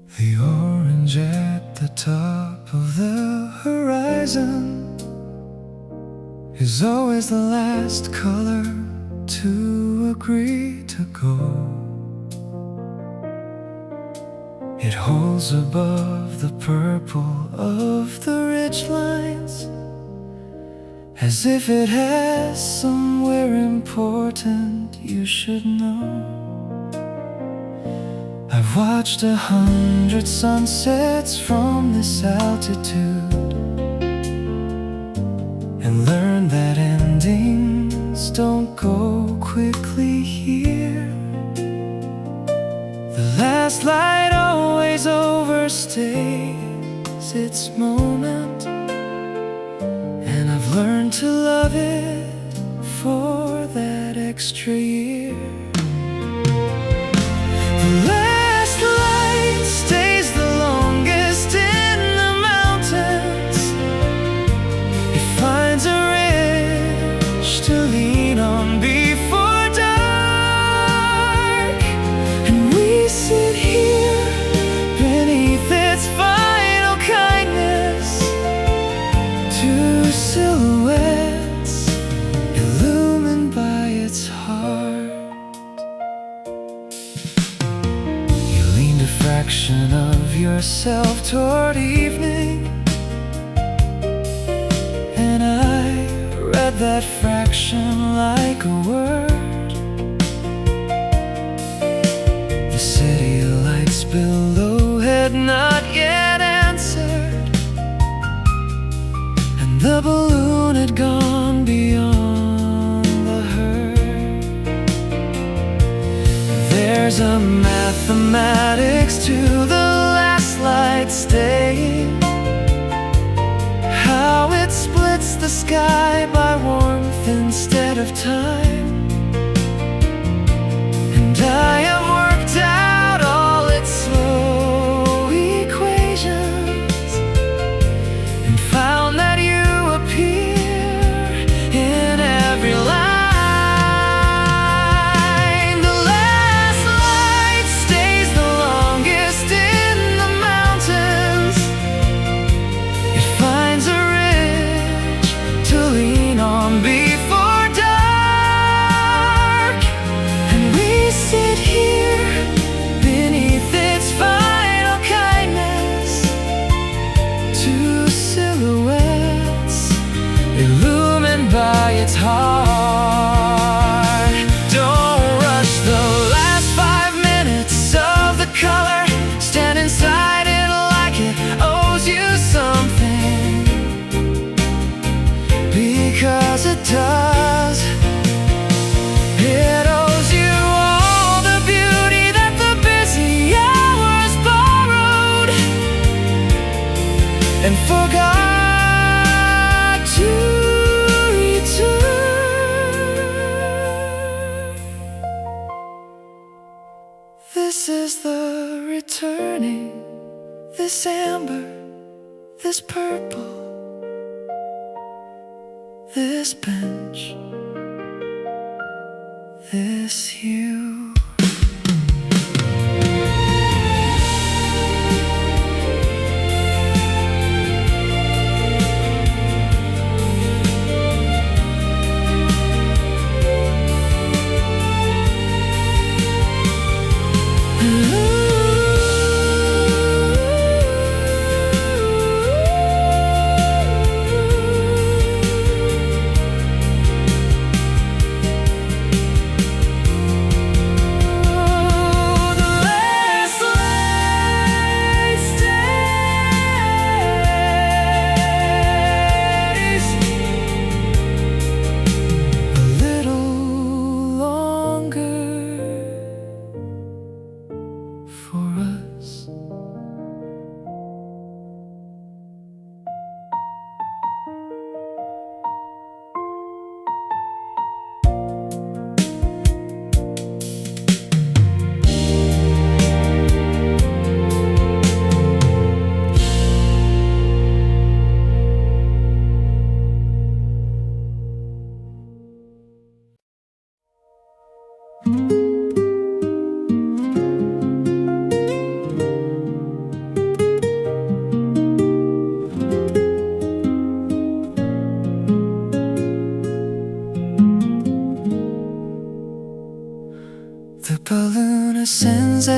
The orange at the top of the horizon is always the last color to agree to go. It holds above the purple of the ridge lines, as if it has somewhere important you should know. I've watched 100 sunsets from this altitude and learned that endings don't go quickly here. The last light always overstays its moment, and I've learned to love it for that extra year. The last light stays the longest in the mountains. It finds a ridge to lean on before dark, and we sit here beneath its final kindness. Two silhouettes illumined by its heart. You leaned a fraction of yourself toward evening, and I read that fraction like a word. The city lights below had not yet answered, and the balloon had gone beyond the herd. There's a mathematics to the last light staying, how it splits the sky by warmth instead of time. And I have worked out all its slow equations and found that you appear in every line. The last light stays the longest in the mountains. It finds a ridge to lean on before dark, and we sit here beneath its final kindness. Two silhouettes illumined by its heart. Don't rush the last 5 minutes of the color. Stand inside it like it owes you something, because it does. It owes you all the beauty that the busy hours borrowed and forgot to return. This is the returning, this amber, this purple, this bench, this hue.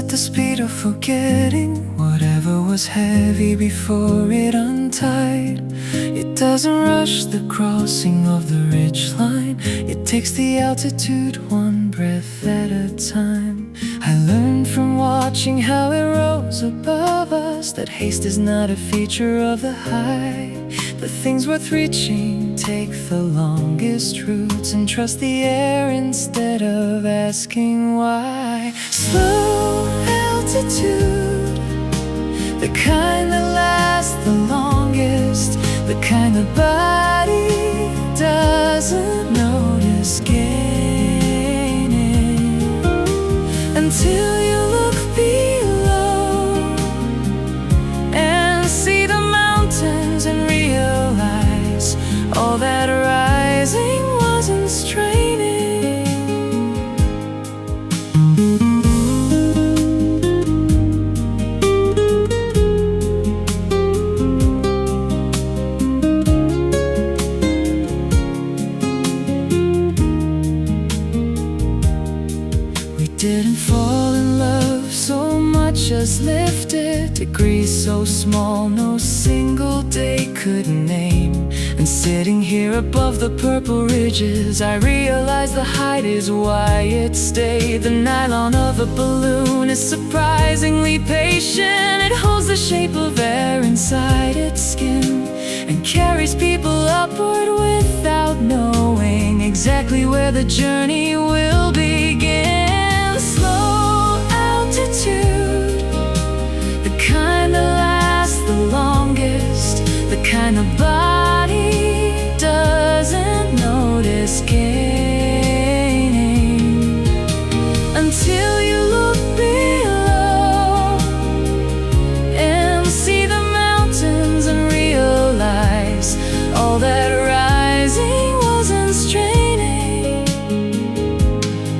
at the speed of forgetting whatever was heavy before it untied. It doesn't rush the crossing of the ridge line. It takes the altitude one breath at a time. I learned from watching how it rose above us that haste is not a feature of the high. The things worth reaching take the longest routes, and trust the air instead of asking why. Slow altitude, the kind that lasts the longest, the kind the body doesn't notice gaining until you look below and see the mountains and realize all that rising wasn't straining. Didn't fall in love so much, just lifted degrees so small no single day could name. And sitting here above the purple ridges, I realize the height is why it stayed. The nylon of a balloon is surprisingly patient. It holds the shape of air inside its skin and carries people upward without knowing exactly where the journey will begin. Slow altitude, the kind that lasts the longest, the kind the body doesn't notice gaining until you look below and see the mountains and realize all that rising wasn't straining.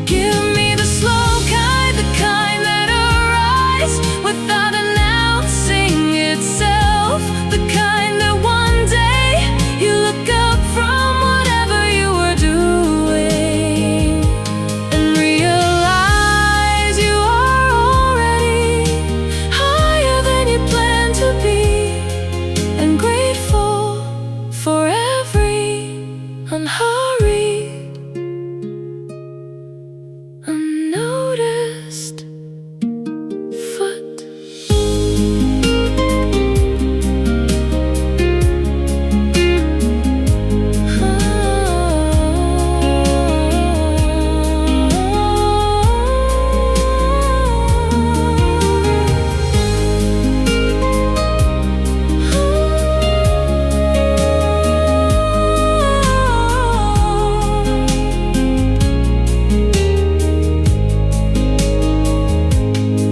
Give me the slow kind, the kind that arrives without announcing itself, the kind that one day you look up from whatever you were doing and realize you are already higher than you planned to be, and grateful for every unhurried, unnoticed foot.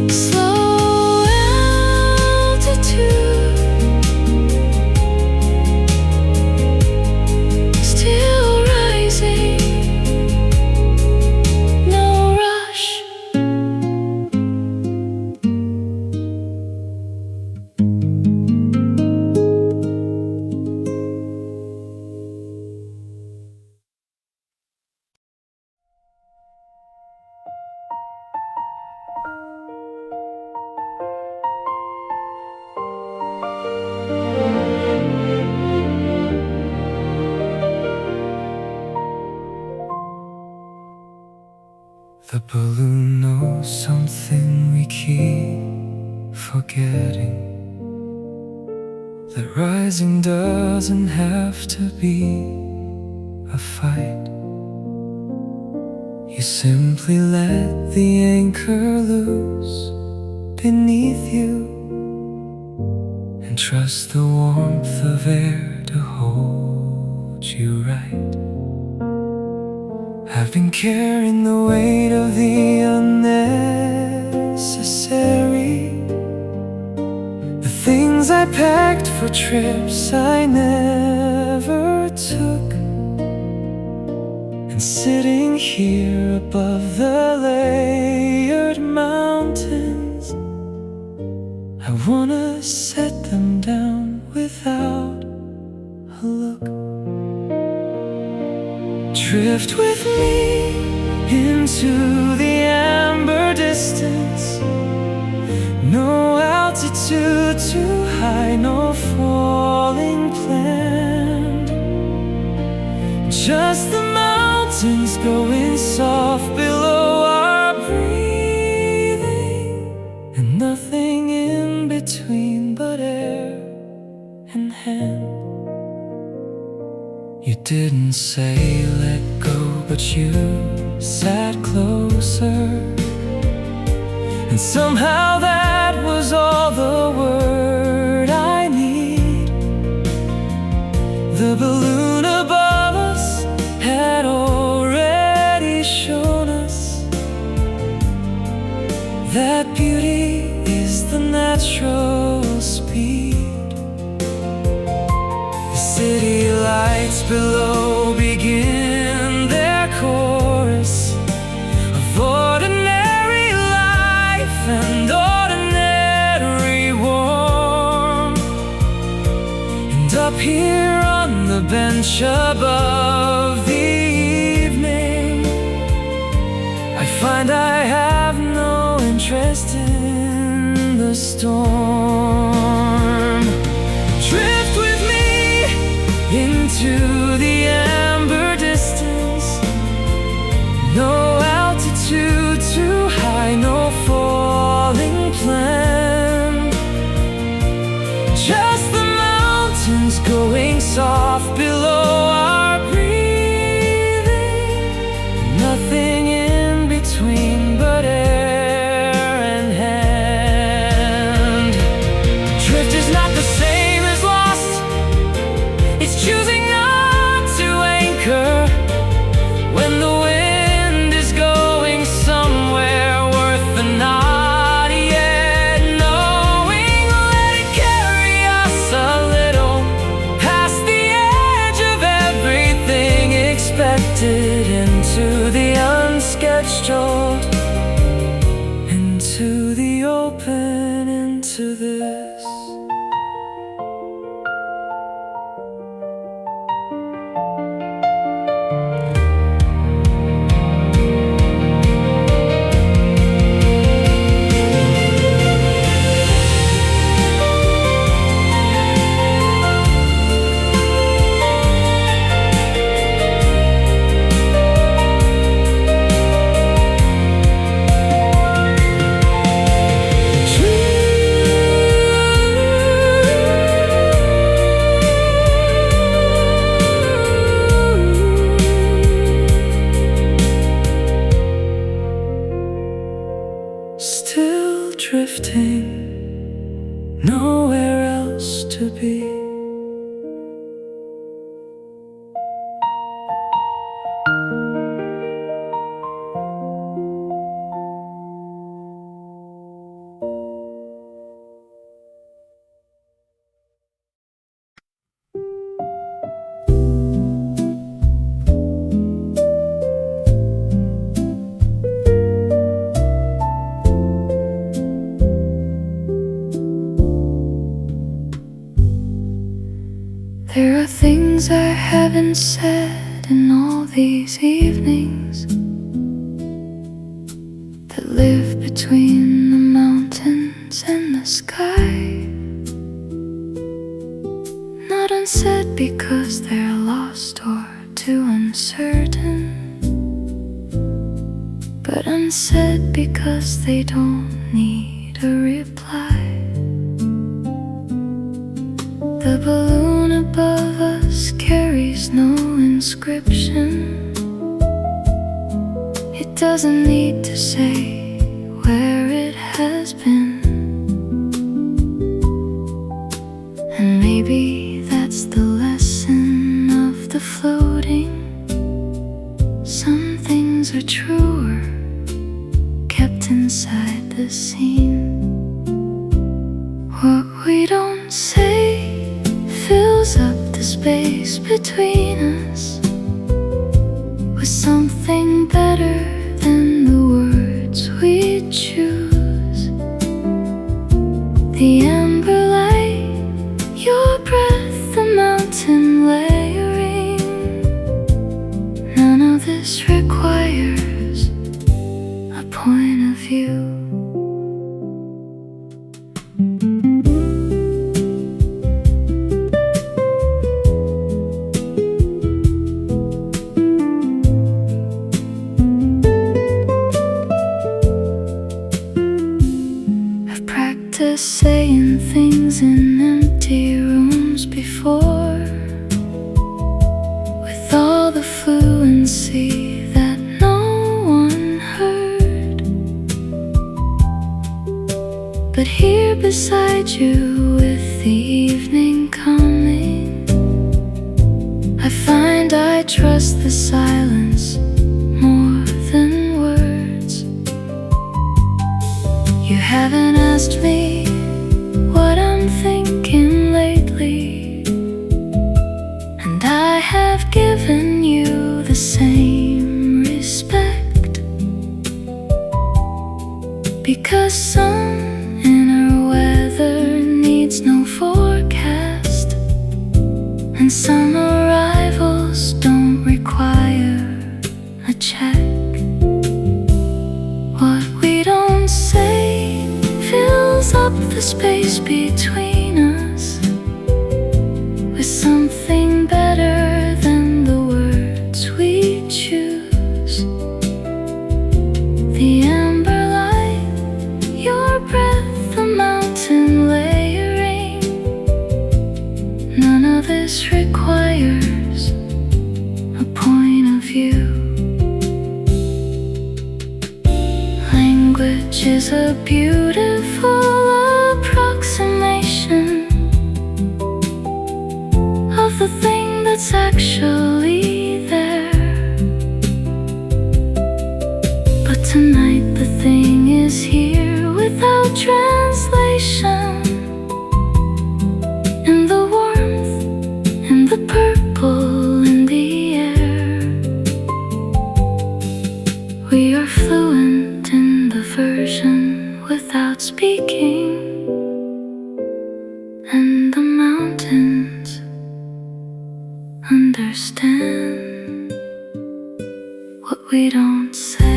Slow altitude, still rising, no rush. The balloon knows something we keep forgetting, that rising doesn't have to be a fight. You simply let the anchor loose beneath you and trust the warmth of air to hold you right. I've been carrying the weight of the unnecessary, the things I packed for trips I never took. And sitting here above the layered mountains, I wanna set them down without a look. Drift with me into the amber distance, altitude too high, no falling planned. Just the mountains going soft below our breathing, and nothing in between but air and hand. You didn't say let go, but you sat closer, and somehow that was all the word I need. The balloon above us had already shown us that beauty is the natural speed. The city lights below begin their chorus of ordinary life and ordinary warmth. And up here on the bench above the evening, I find I have no interest in the storm. Drift with me into the amber distance. No altitude too high, no falling plan. Just the mountains going soft below our breathing. Nothing in between but air and hand. Drift is not the same as lost. It's choosing not to anchor when the wind is going somewhere worth the not yet knowing. Let it carry us a little past the edge of everything expected, into the unscheduled, into the open, into this. Still drifting, nowhere else to be. There are things I haven't said in all these evenings that live between the mountains and the sky. Not unsaid because they're lost or too uncertain, but unsaid because they don't need a reply. The balloon above us carries no inscription. It doesn't need to say where it has been. And maybe that's the lesson of the floating. Some things are truer, kept inside the scene. What we don't say fills up the space between us with something better than the words we choose. The amber light, your breath, the mountain layering. None of this requires a point of view. practice saying things in empty rooms before, with all the fluency that no one heard. But here beside you with the evening coming, I find I trust the silence more than words. You haven't asked me what I'm thinking lately, and I have given you the same respect, because some inner weather needs no forecast, and some arrivals don't require a check. What we don't say fills up the space between us with something better than the words we choose. The amber light, your breath, the mountain layering, none of this requires a point of view. Language is a beautiful approximation of the thing that's actually there. But tonight the thing is here without translation, in the warmth, in the purple, in the air. We are fluent in the version without speaking, and the mountains understand what we don't say.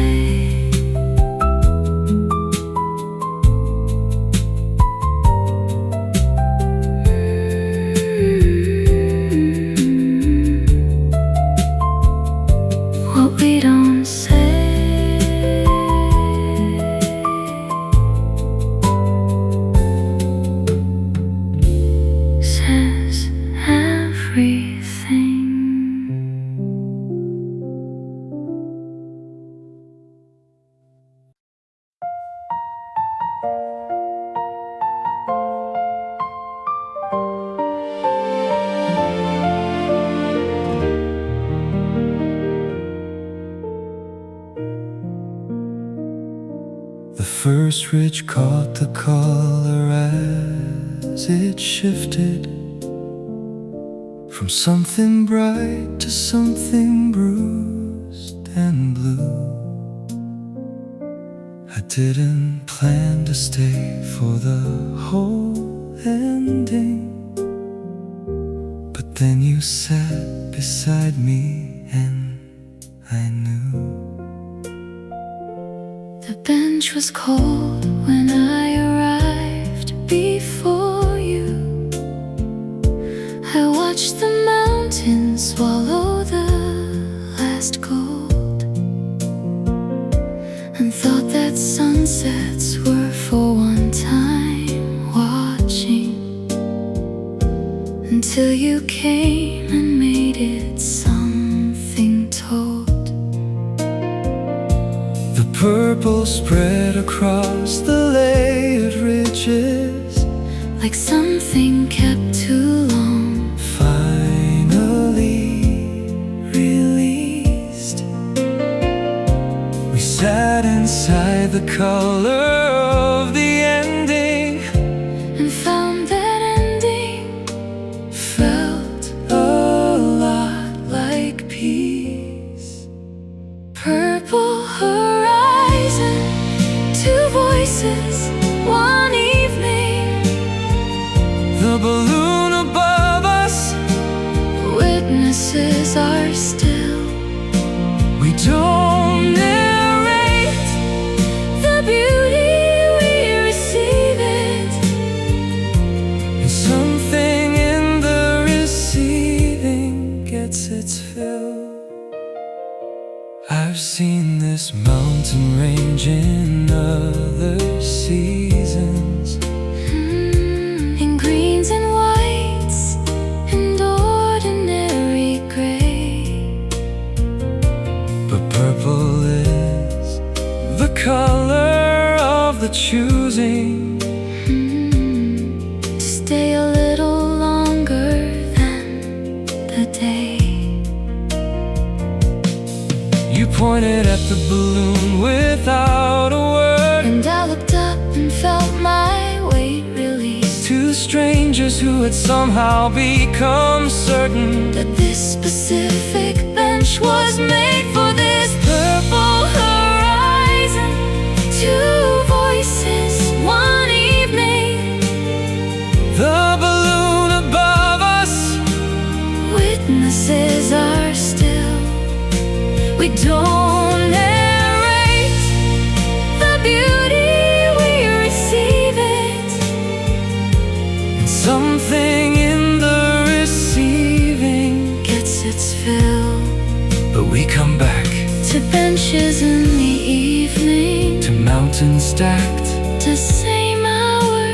What we don't say says everything. The first ridge caught the color as it shifted from something bright to something bruised and blue. I didn't plan to stay for the whole ending, but then you sat beside me and I knew. The bench was cold when I arrived before you. I watched the mountains swallow the last gold, and thought that sunsets were for one time watching, until you came and made it something told. The purple spread across the layered ridges, like something kept too long, finally released. We sat inside the color of the ending, and found that ending felt a lot like peace. purple horizon, two voices, one evening. The balloon above us, Witnesses are still. we don't narrate The beauty we receive it, and something in the receiving gets its fill. I've seen this mountain range in other seasons, pointed at the balloon without a word. And I looked up and felt my weight release. Two strangers who had somehow become certain that this specific bench was made for this purple horizon. Two voices, one evening. the balloon above us. Witnesses are still. We don't narrate the beauty, we receive it. Something in the receiving Gets its fill. but we come back To benches in the evening. to mountains stacked The same hour,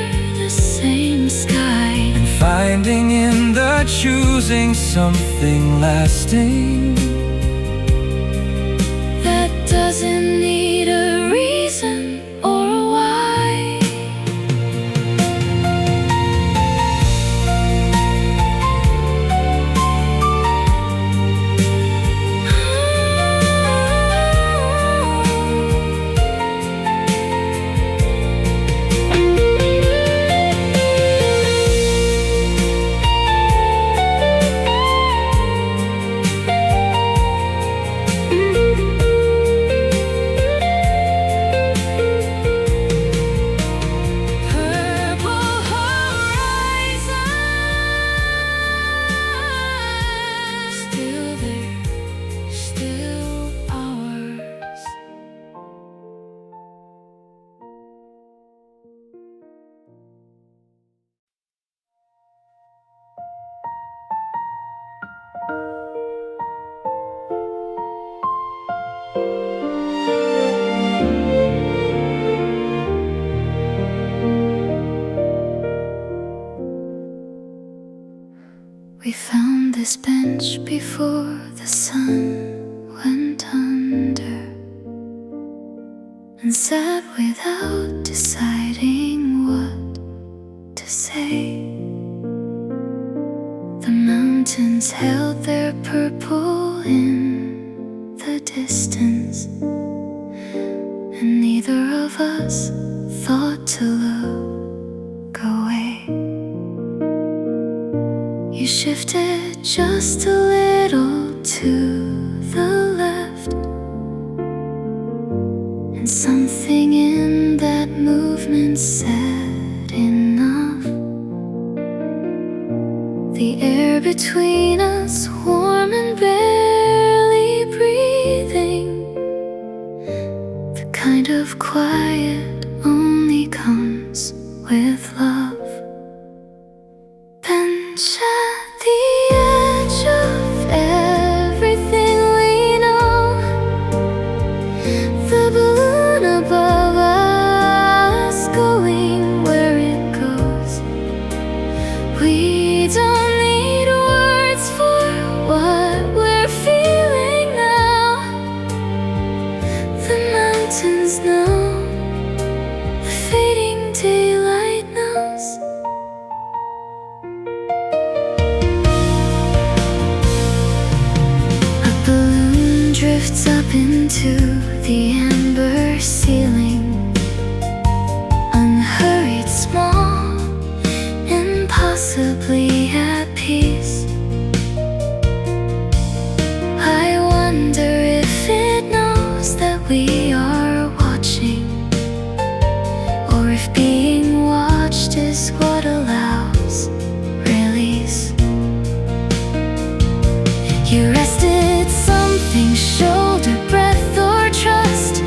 the same sky. and finding in the choosing something lasting. That doesn't need a reason or a why. Purple horizon, still there, still ours. We found this bench before the sun went under, and sat without deciding what to say. The mountains held their purple in the distance, and neither of us thought to look away. You shifted just a little to the left, and something in that movement said enough. The air between us warm and barely breathing, the kind of quiet only comes with love. Bench at the edge of everything we know, the balloon above us going where it goes. We don't need words for what we're feeling now. The mountains know, the fading daylight knows. A balloon drifts up into the amber ceiling, unhurried, small, impossibly at peace. I wonder if it knows that we are watching, or if being watched is what allows release. You rested something, shoulder breath or trust,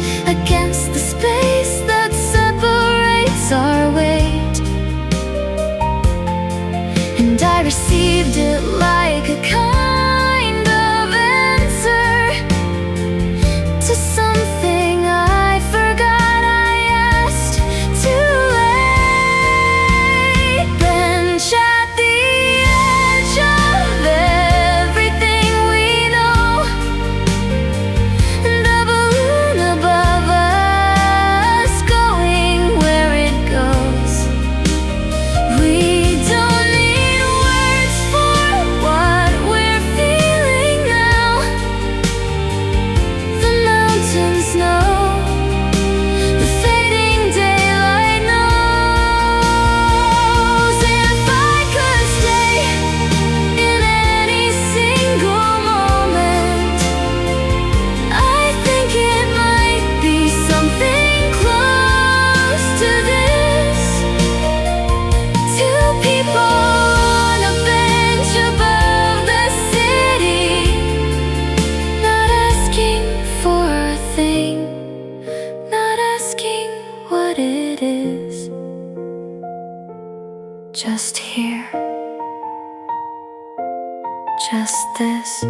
just here, just this.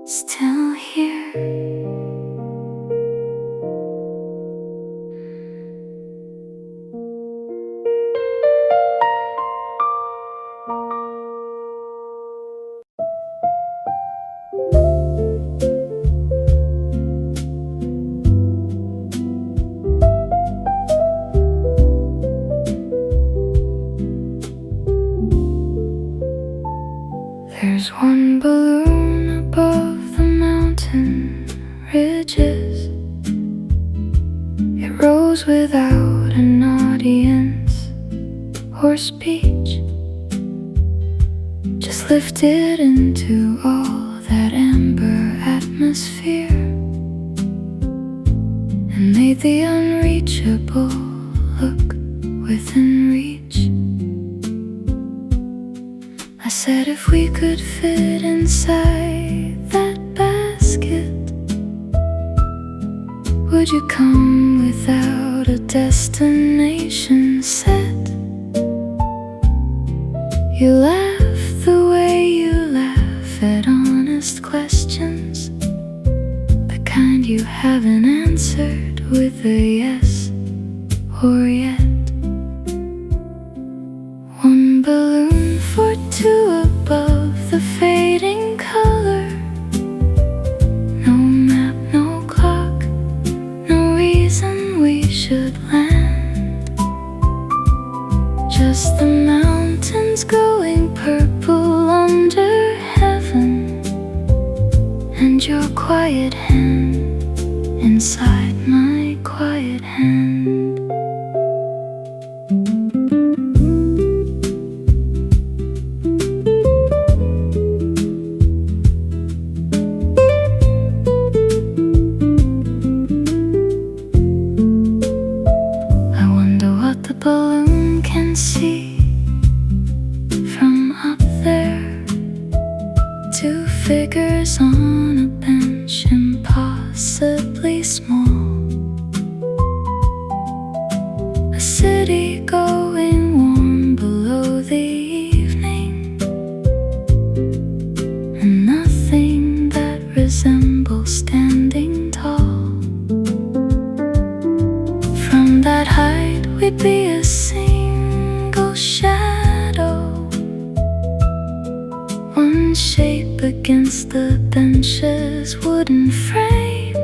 Still here. There's one balloon above the mountain ridges. It rose without an audience or speech, just lifted into all that amber atmosphere and made the unreachable look within reach. I said if we could fit inside that basket, would you come without a destination set? You laugh the way you laugh at honest questions, the kind you haven't answered with a yes or yet. One balloon for two above the fading color. No map, no clock, no reason we should land. Just the mountains going purple under heaven, and your quiet hand inside my quiet hand. Balloon can see from up there. Two figures on a bench, impossibly small. A city going warm below the evening, and nothing that resembles standing tall. From that height we'd be a single shadow, one shape against the bench's wooden frame.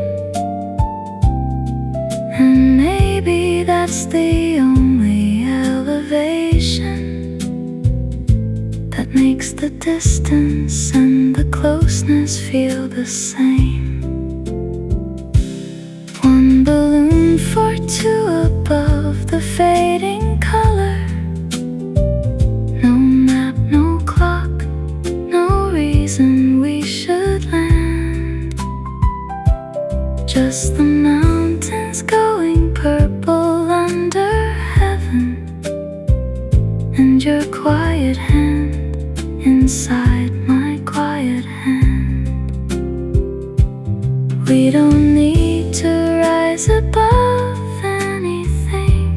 And maybe that's the only elevation that makes the distance and the closeness feel the same. One balloon for two above the fading color. No map, no clock, no reason we should land. Just the mountains going purple under heaven, and your quiet hand inside my quiet hand. We don't need to rise above anything.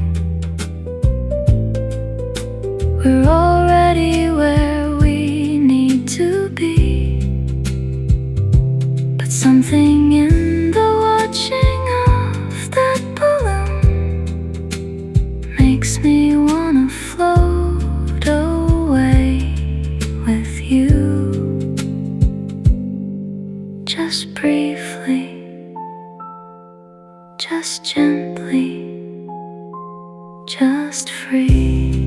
We're already where we need to be. But something in the watching of that balloon makes me wanna float away with you. Just briefly, just gently, just free.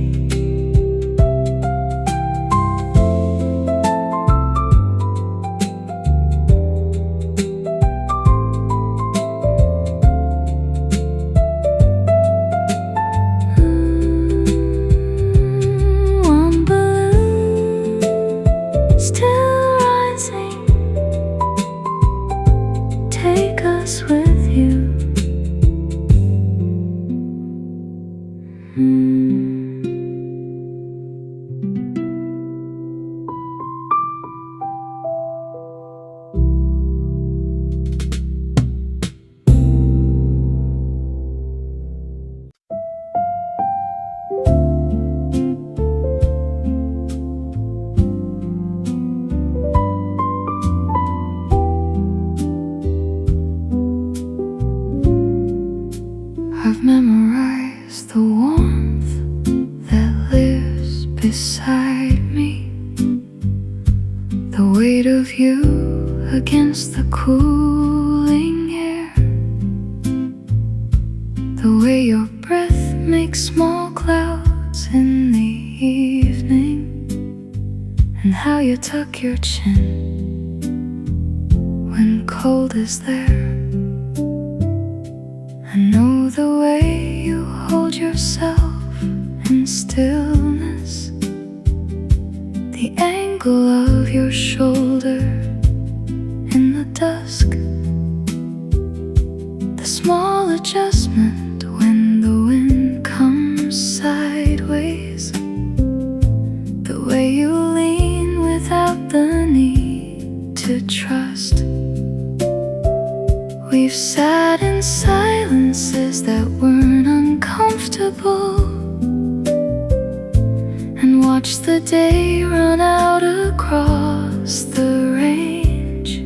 Christmas with you. I've memorized the warmth that lives beside me, the weight of you against the cooling air, the way your breath makes small clouds in the evening, and how you tuck your chin when cold is there. I know the way you hold yourself in stillness, the angle of your shoulder in the dusk, the small adjustment when the wind comes sideways, the way you lean without the need to trust. We've sat in silences that weren't uncomfortable and watched the day run out across the range.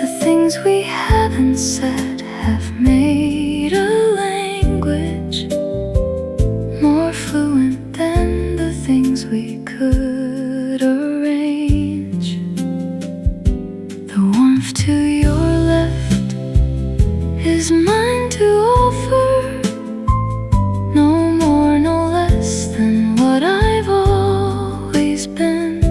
The things we haven't said have made a language more fluent than the things we could arrange. The warmth to your is mine to offer, no more, no less than what I've always been.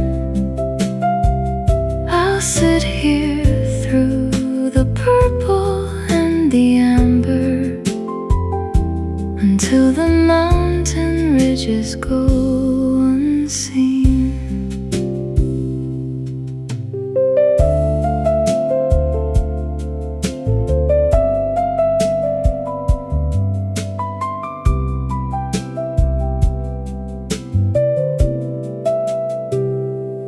I'll sit here through the purple and the amber until the mountain ridges go unseen.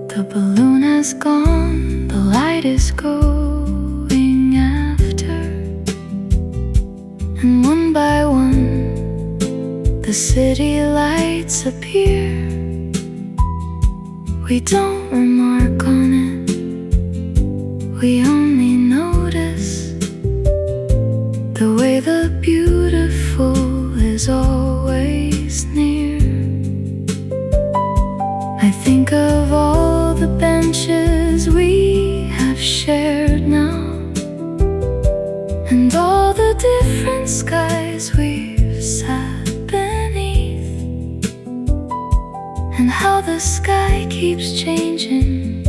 The balloon has gone, the light is going after, and one by one the city lights appear. We don't remark on it, we only notice the way the beautiful is always near. I think of all the benches we have shared now, and all the different skies we've sat beneath, and how the sky keeps changing,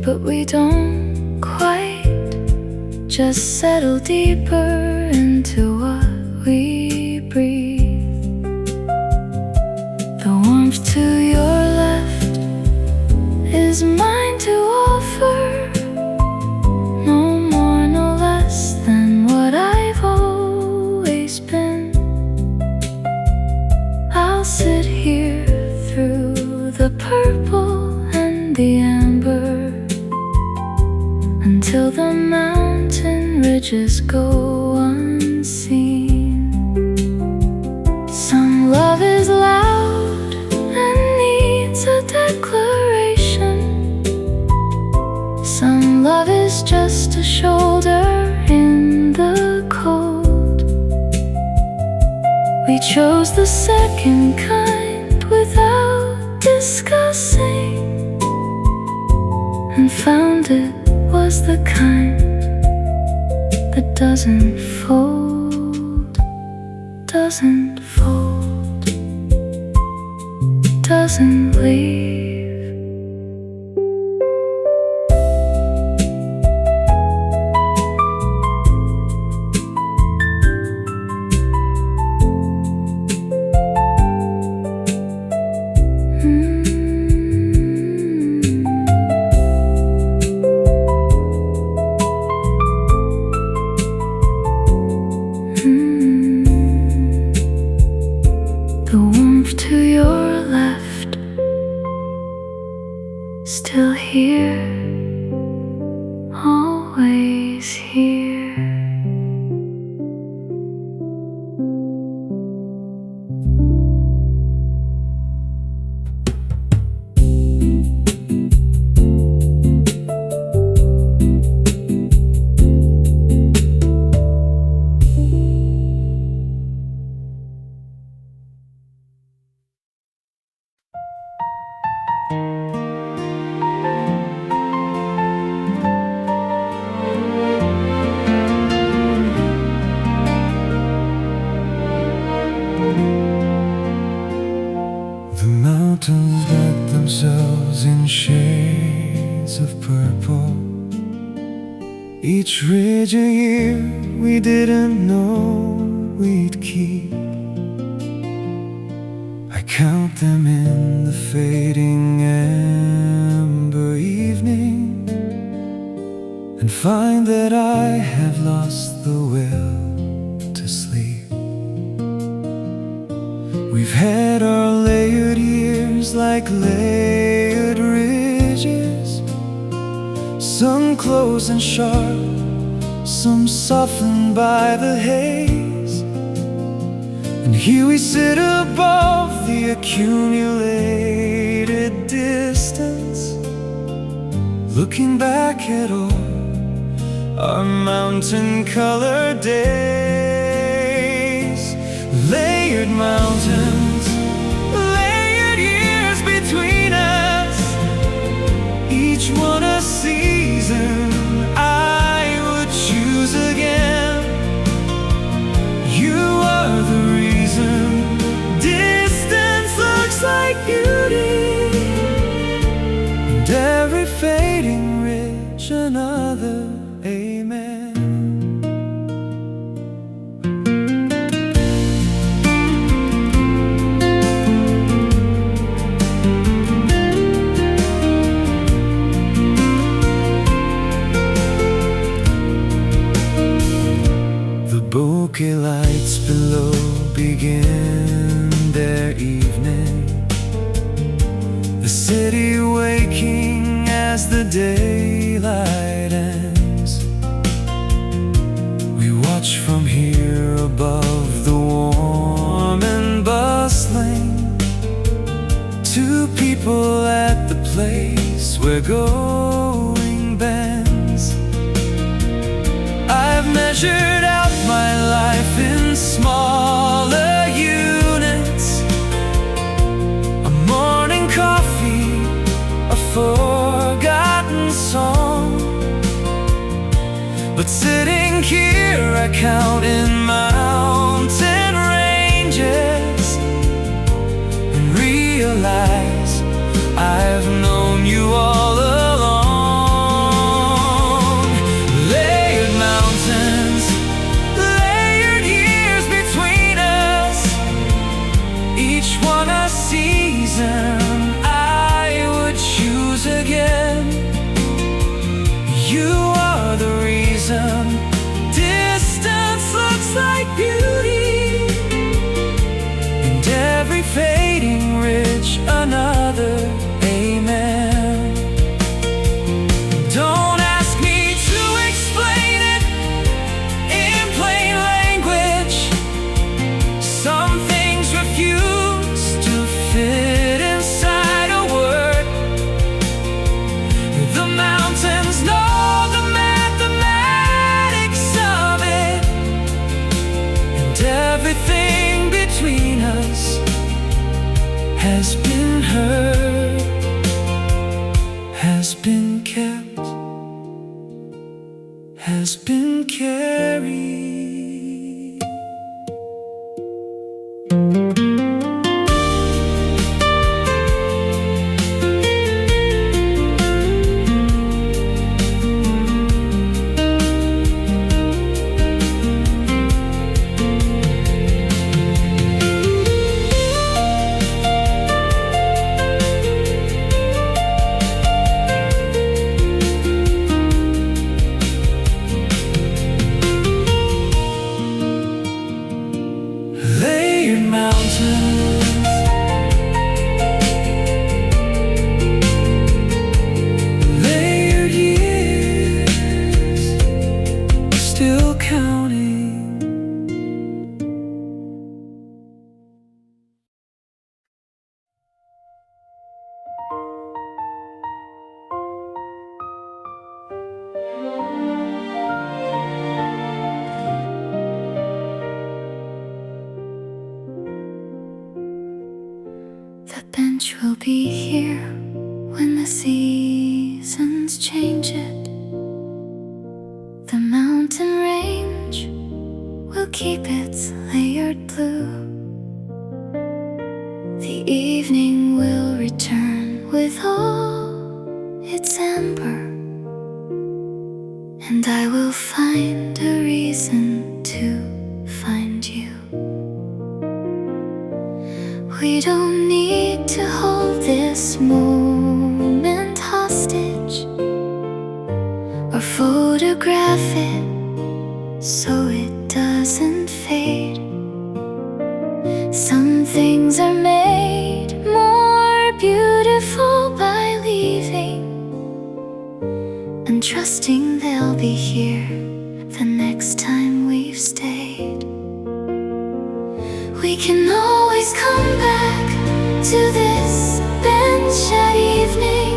but we don't quite just settle deeper into what we breathe. The warmth to your left is mine to offer, no more, no less than what I've always been. I'll sit here through the purple and the amber until the mountain ridges go unseen. Some love is loud and needs a declaration. Some love is just a shoulder in the cold. We chose the second kind without discussing, and found it was the kind that doesn't fold, doesn't fold, doesn't leave. Each ridge a year we didn't know we'd keep. I count them in the fading amber evening and find that I have lost the will to sleep. We've had our layered years like layered ridges, some close and sharp, some softened by the haze. And here we sit above the accumulated distance, looking back at all our mountain-colored days. Layered mountains, layered years between us, each one a season I would choose again. You are the reason distance looks like beauty, and every fading ridge another amen. Bouquet lights below begin their evening, the city waking as the daylight ends. We watch from here above the warm and bustling, two people at the place where going bends. I've measured out my life in smaller units, a morning coffee, a forgotten song. But sitting here I count in mountain ranges and realize I've known you all along. Layered mountains, layered years between us, each one a season I would choose again. You are the reason distance looks like beauty, and every fading ridge another amen. Don't ask me to explain it in plain language. Some things refuse to fit inside a word. The mountains know the mathematics of it, and everything between us has been heard, has been kept, has been carried. Layered mountains, layered years, still counting. The bench will be here when the seasons change it. The mountain range will keep its layered blue. The evening will return with all its amber, and I will find a reason to find you. We don't need to hold this moment hostage or photograph it so it doesn't fade. Some things are made more beautiful by leaving and trusting they'll be here the next time we've stayed. We can always come back to this bench at evening.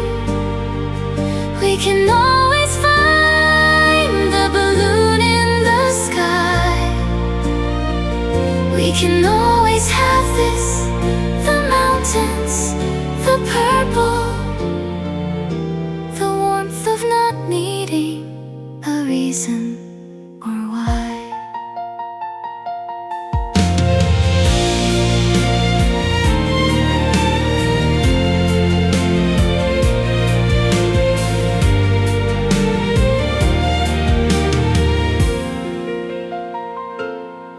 We can always find the balloon in the sky. We can always have this, the mountains, the purple, the warmth of not needing a reason or why.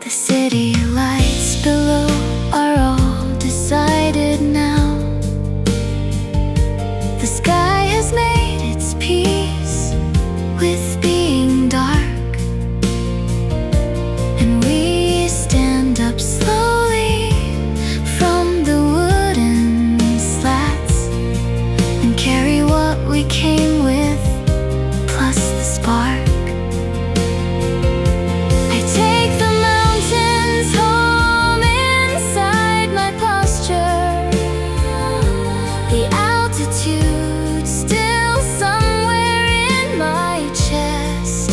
The city lights below are all decided now. The sky has made its peace with being dark, and we stand up slowly from the wooden slats and carry what we came with, plus the spark. I take the mountains home inside my posture, the altitude still somewhere in my chest,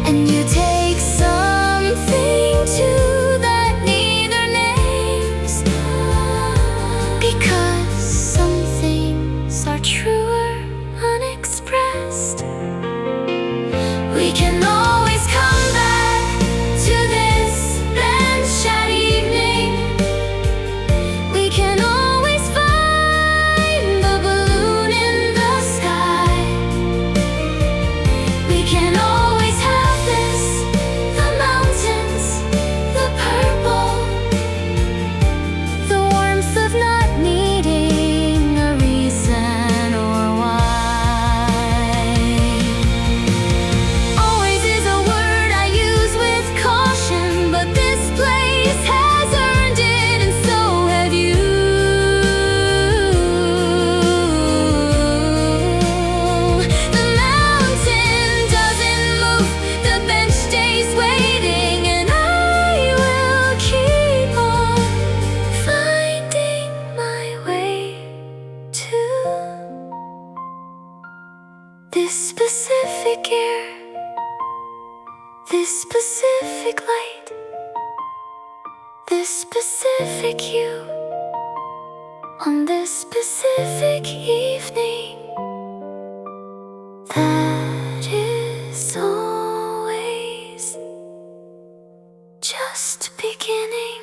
and you take something too that neither names, because some things are truer unexpressed. We can always come back to this bench at evening. We can always find the balloon in the sky. We can always have this, the mountains, the purple, the warmth of not needing a reason or why. Always is a word I use with caution, but this place has earned it, and so have you. The mountain doesn't move, the bench stays waiting, and I will keep on finding my way to this specific air, this specific light, this specific you, on this specific evening that is always just beginning.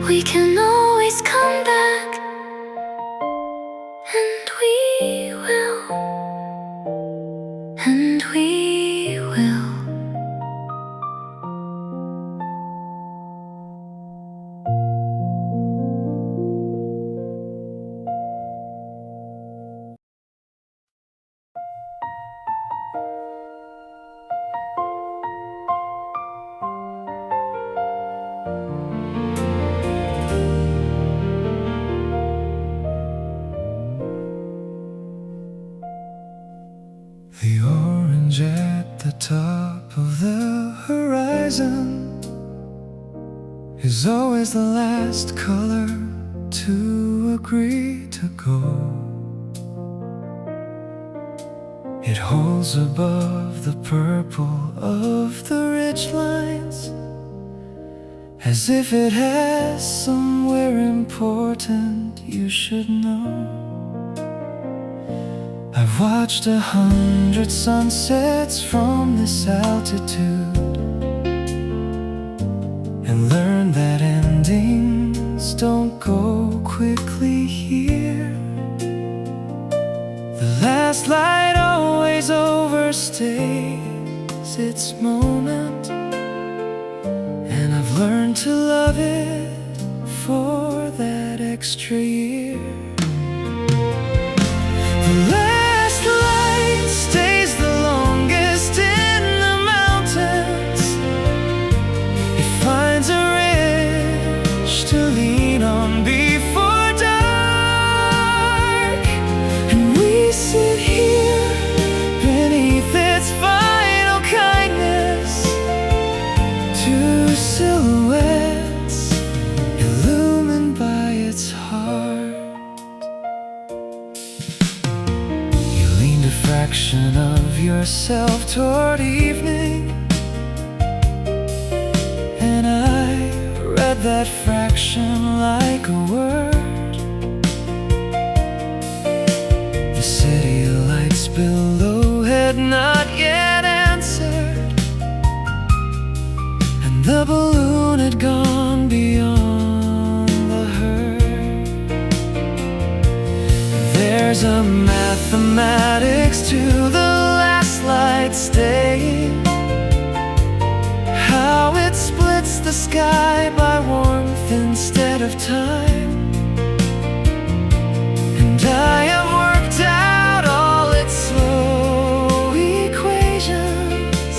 We can always come back, and we will, and we will. The orange at the top of the horizon is always the last color to agree to go. It holds above the purple of the ridge lines, as if it has somewhere important you should know. I've watched 100 sunsets from this altitude, and learned that endings don't go quickly here. The last light always overstays its moment, and I've learned to love it for that extra year. The last light stays the longest in the mountains. It finds a ridge to lean on before dark, and we sit here beneath its final kindness. Two silhouettes illumined by its heart. You leaned a fraction of yourself toward evening, and I read that fraction like a word. The city lights below had not yet answered, and the balloon had gone beyond the herd. There's a mathematics to the last light staying, how it splits the sky by warmth instead of time. And I have worked out all its slow equations,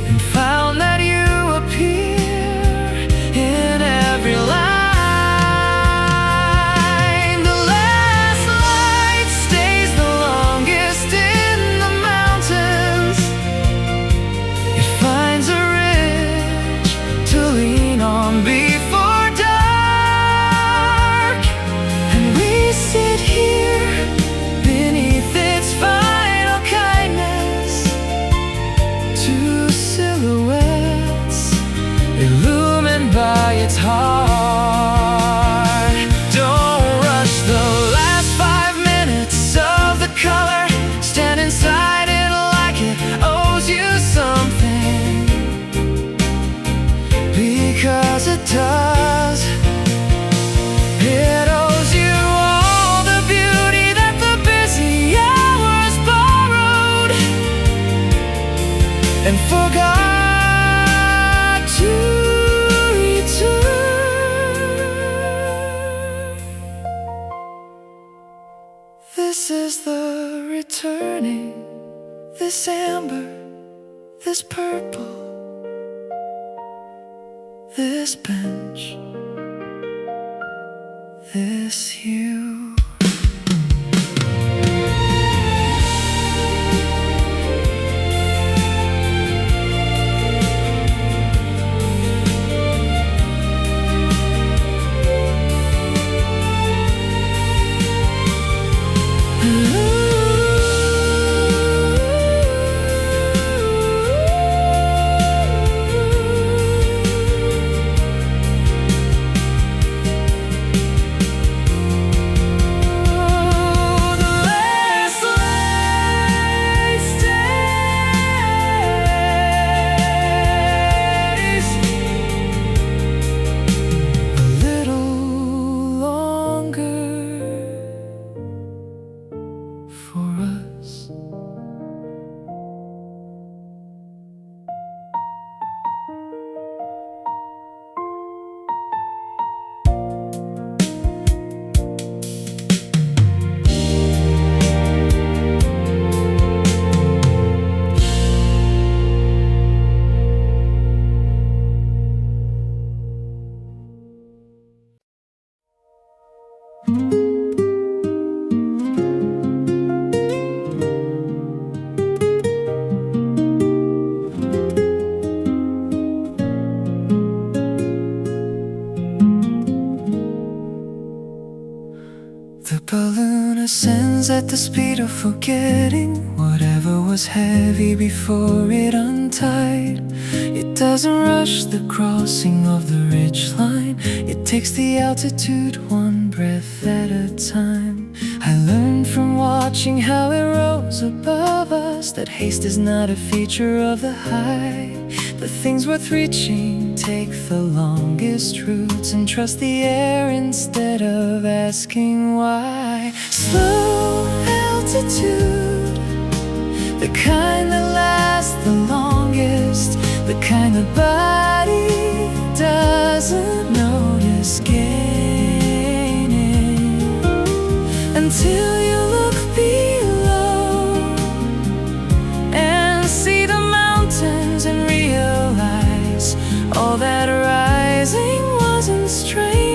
and found that you appear in every line. The last light stays the longest in the mountains. It finds a ridge to lean on before dark, and we sit here beneath its final kindness. Two silhouettes illumined by its heart. Don't rush the last 5 minutes of the color. Stand inside it like it owes you something, because it does. It owes you all the beauty that the busy hours borrowed and forgot to return. This is the returning, this amber, this purple, this bench, this hue. the speed of forgetting whatever was heavy before it untied. It doesn't rush the crossing of the ridge line. It takes the altitude one breath at a time. I learned from watching how it rose above us that haste is not a feature of the high. The things worth reaching take the longest routes, and trust the air instead of asking why. Slow altitude, the kind that lasts the longest, the kind the body doesn't notice gaining until you look below and see the mountains and realize all that rising wasn't straining.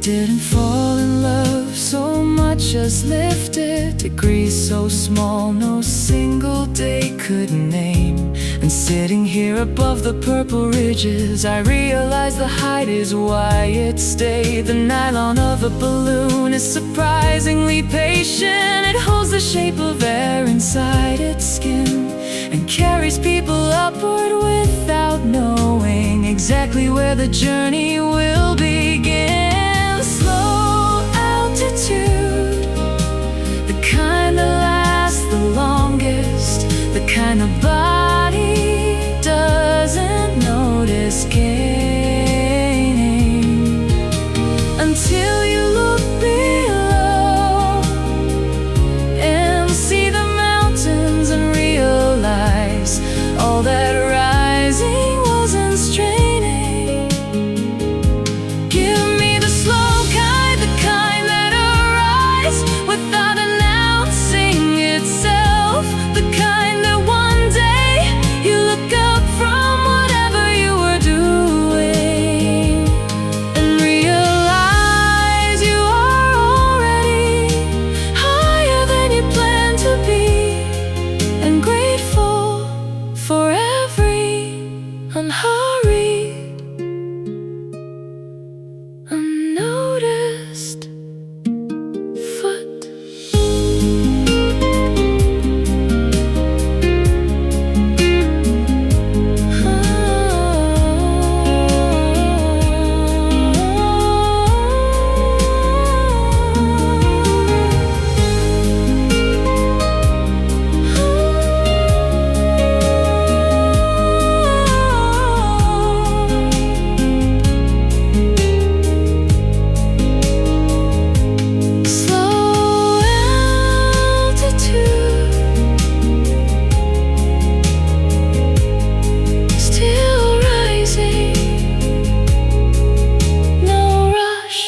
Didn't fall in love so much, just lifted degrees so small no single day could name. And sitting here above the purple ridges, I realize the height is why it stayed. The nylon of a balloon is surprisingly patient. It holds the shape of air inside its skin and carries people upward without knowing exactly where the journey will begin. Slow altitude, the kind that lasts the longest, the kind the body doesn't notice gaining until you look below and see the mountains and realize all that rising wasn't straining. Give me the slow kind, the kind that arrives without announcing itself, the kind that one day you look up from whatever you were doing and realize you are already higher than you planned to be, and grateful for every unhurried, unnoticed foot. Slow altitude, still rising, no rush.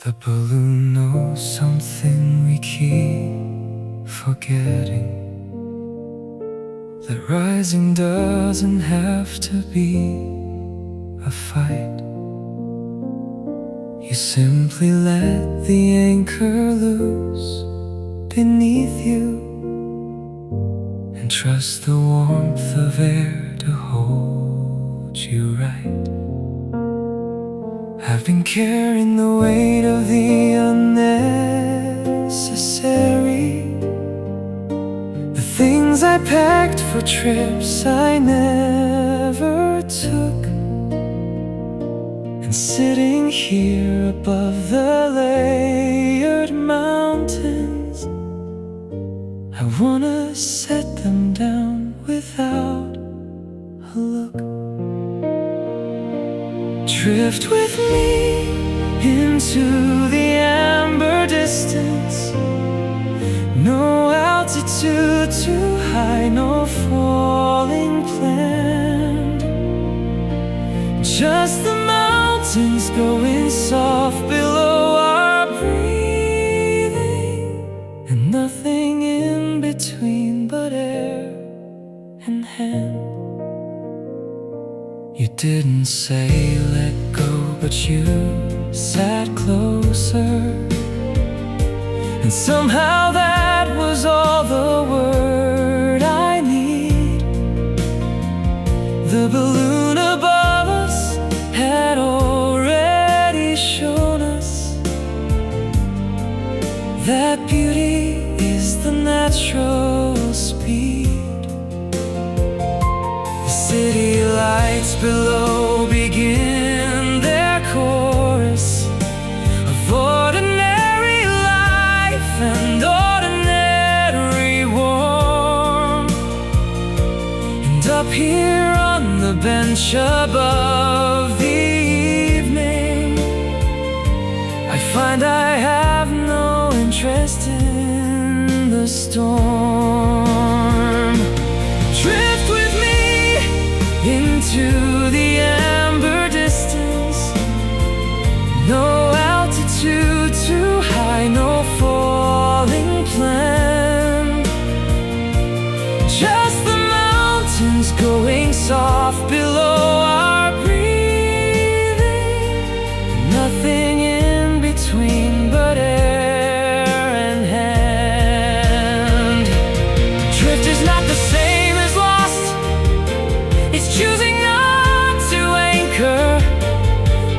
The balloon knows something we keep forgetting, that rising doesn't have to be a fight. You simply let the anchor loose beneath you and trust the warmth of air to hold you right. I've been carrying the weight of the unnecessary, the things I packed for trips I never took. And sitting here above the layered mountains, I wanna set them down without a look. Drift with me into the amber distance, altitude too high, no falling plan. Just the mountains going soft below our breathing, and nothing in between but air and hand. You didn't say let go, but you sat closer, and somehow that was all the word I need. The balloon above us had already shown us that beauty is the natural speed. The city lights below begin their chorus of ordinary life and ordinary warmth. And up here on the bench above the evening, I find I have no interest in the storm. Drift with me into the amber distance. No altitude too high, no falling plan. Just the mountains going soft below our breathing. Nothing in between but air and hand. Drift is not the same as lost. It's choosing not to anchor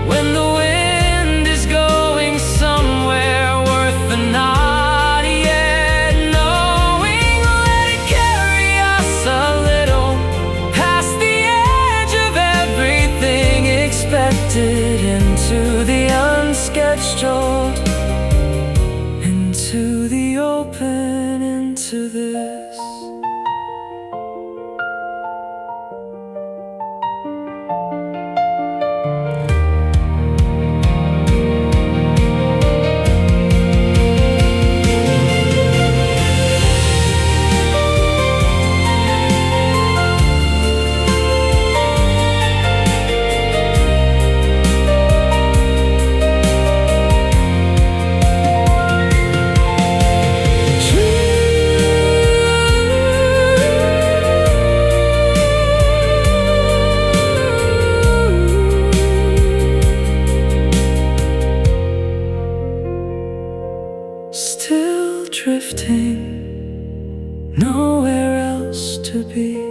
when the wind is going somewhere worth the not yet knowing. Let it carry us a little past the edge of everything expected, into the unscheduled, into the open, into this. Still drifting, nowhere else to be.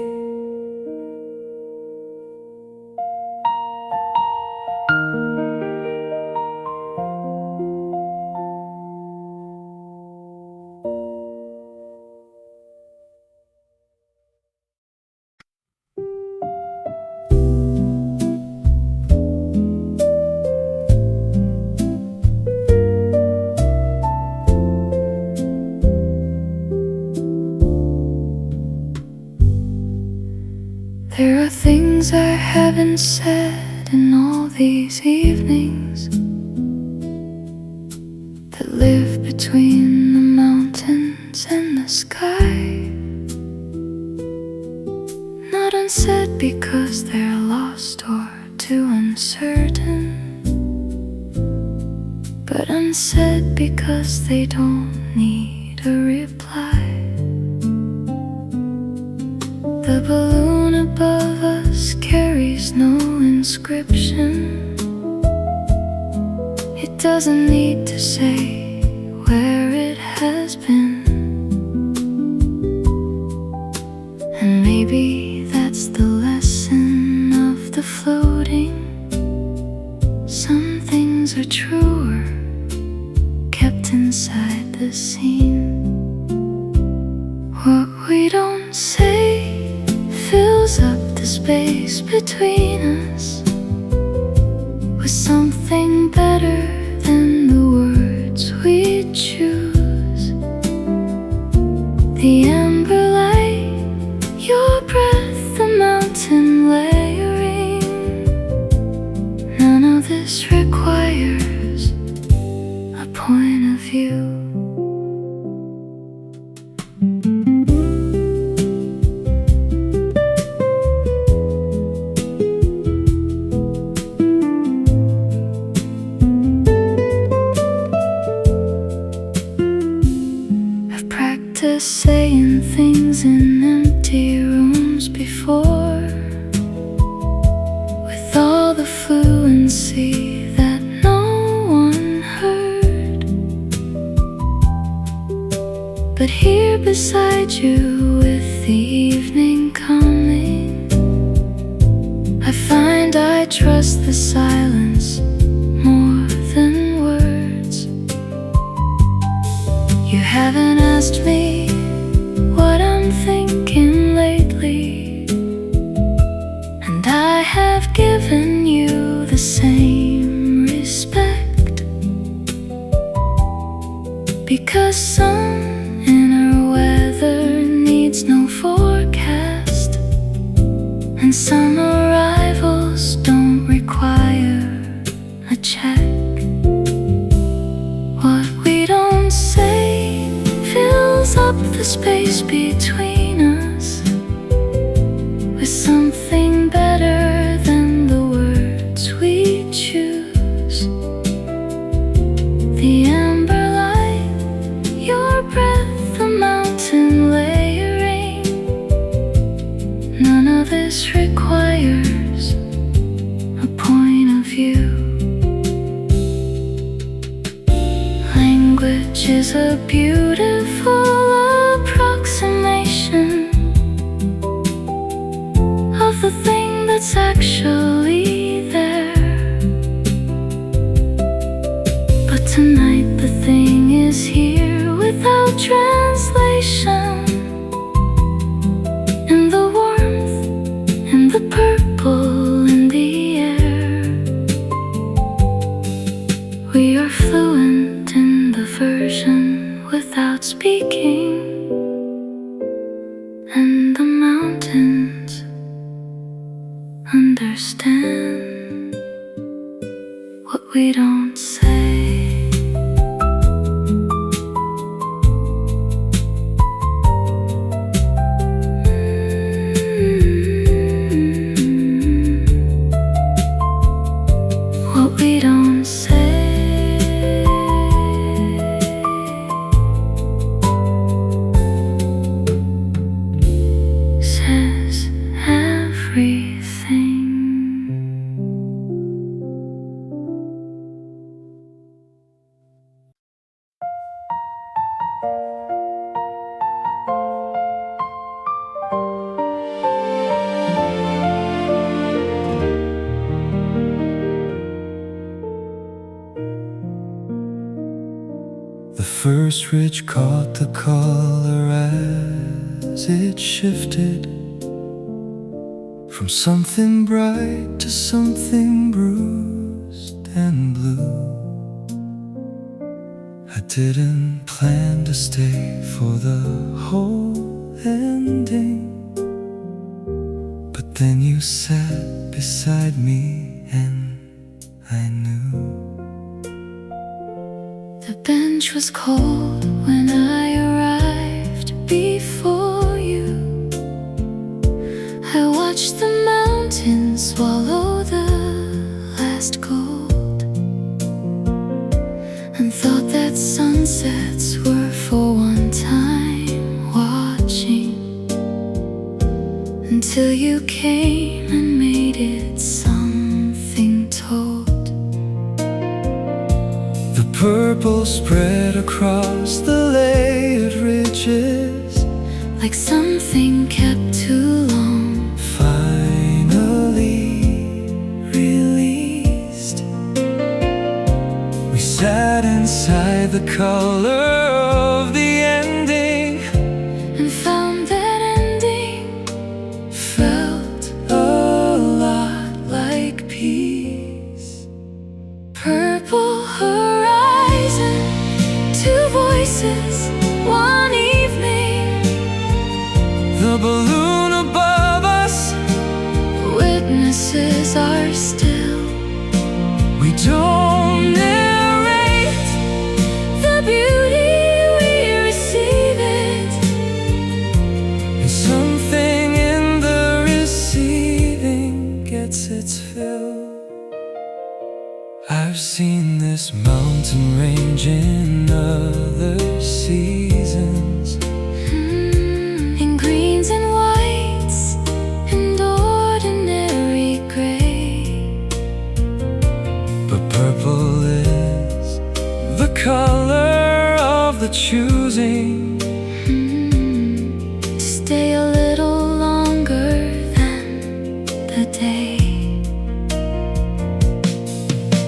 There are things I haven't said in all these evenings that live between the mountains and the sky. Not unsaid because they're lost or too uncertain, but unsaid because they don't need a reply. The balloon above us carries no inscription. It doesn't need to say where it has been. And maybe that's the lesson of the floating. Some things are truer, kept inside the scene. What we don't say fills up the space between us with something better than the words we choose. The amber light, your breath, the mountain layering. None of this requires a point of view. saying things in empty rooms before, with all the fluency that no one heard. But here beside you, with the evening coming, I find I trust the silence more than words. You haven't asked me what I'm thinking lately, and I have given you the same respect, because some inner weather needs no forecast, and some arrivals don't require a check. What we don't say fills up the space between us with something better than the words we choose. The amber light, your breath, the mountain layering, none of this requires a point of view. Language is a beautiful approximation of the thing that's actually there. But tonight the thing is here without translation, in the warmth, in the purple, in the air. We are fluent in the version without speaking, and the mountains understand what we don't say. What we don't say says everything. The first ridge caught the color as it shifted from something bright to something bruised and blue. I didn't plan to stay for the whole ending, but then you sat beside me and I knew. The bench was cold when I arrived before you. I watched the mountains swallow the last gold, and thought that sunsets were for one time watching, until you came and made it something told. The purple spread across the layered ridges, like something kept too long. Finally released. We sat inside the color of the ending, And found that ending felt a lot like peace. purple horizon, two voices, one evening. The balloon above us, Witnesses are still. we don't narrate The beauty we receive it. and something in the receiving gets its fill. I've seen this mountain range in other seasons, choosing to stay a little longer than the day.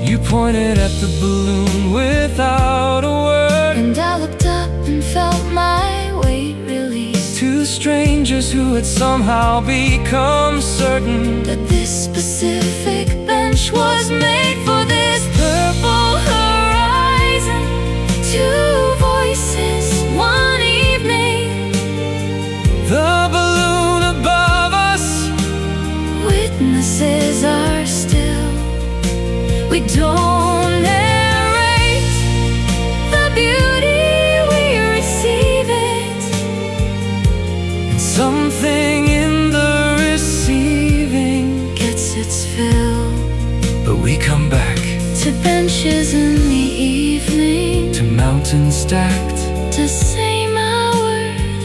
You pointed at the balloon without a word, And I looked up and felt my weight release. two strangers who had somehow become certain That this specific bench was made for this purple horizon. Two voices, one evening, the balloon above us. witnesses are still. We don't narrate the beauty, we receive it. Something in the receiving, Gets its fill. but we come back To benches in the evening, to mountains stacked, to same hour,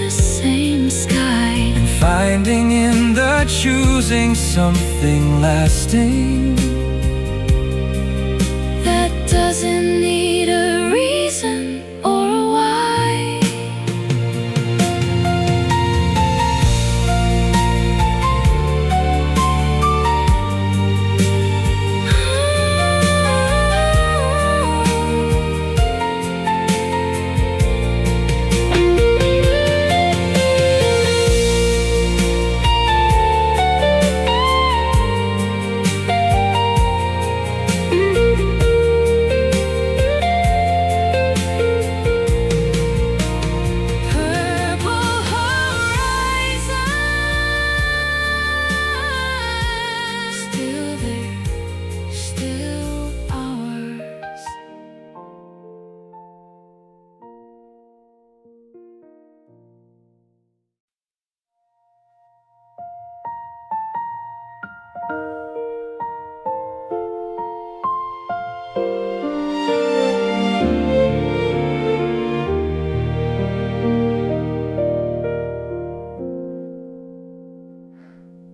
the same sky. and finding in the choosing something lasting. That doesn't need a reason or a why. Purple horizon, still there, still ours.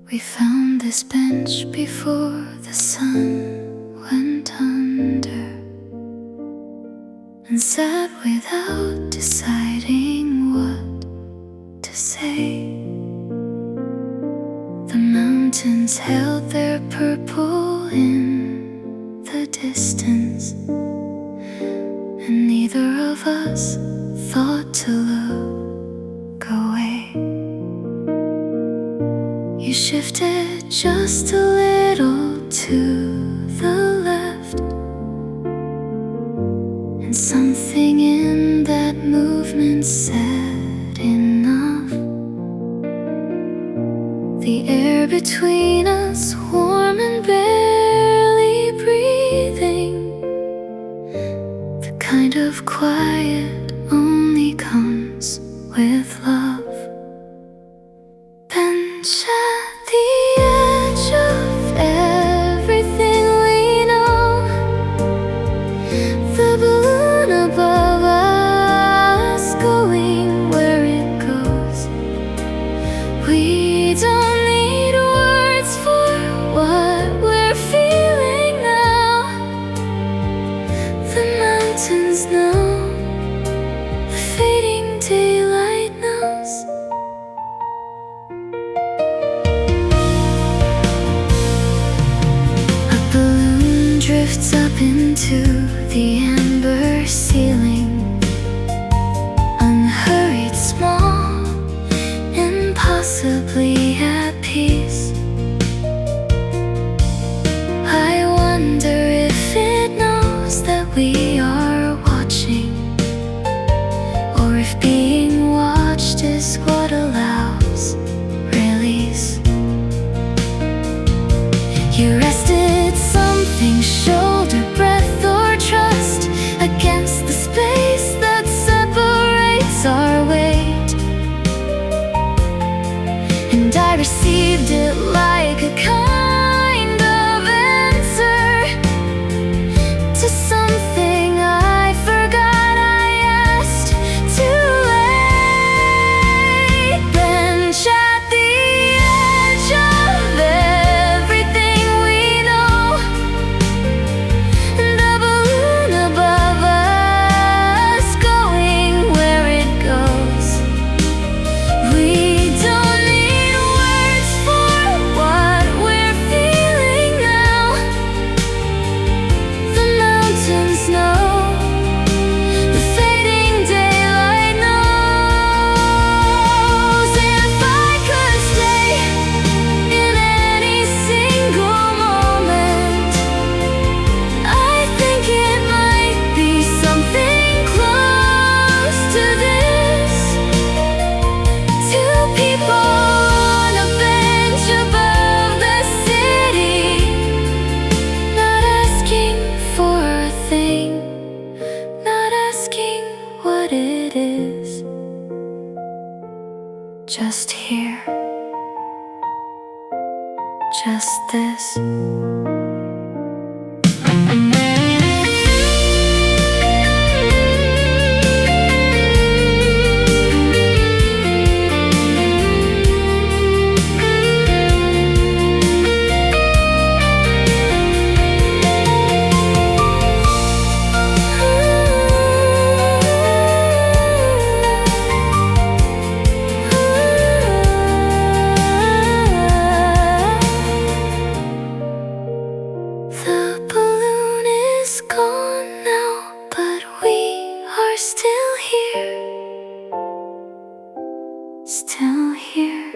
We found this bench before the sun went under, and sat without deciding what to say. The mountains held their purple in the distance, and neither of us thought to look away. You shifted just a little to the left, and something in that movement said enough. The air between us warm and barely breathing, the kind of quiet only comes with love. Bench at the edge of everything we know, the balloon above us going where it goes. We don't need words for what we're feeling now. The mountains know, the fading daylight knows. A balloon drifts up into the amber ceiling, unhurried, small, impossibly at peace. I wonder if it knows that we are watching, or if being watched is what allows release. You rested something, shoulder breadth or trust, against the space that separates our weight. And I received it like a kind of answer to something I forgot I asked too late. Bench at the edge of everything we know, the balloon above us going where just here, just this. Still here.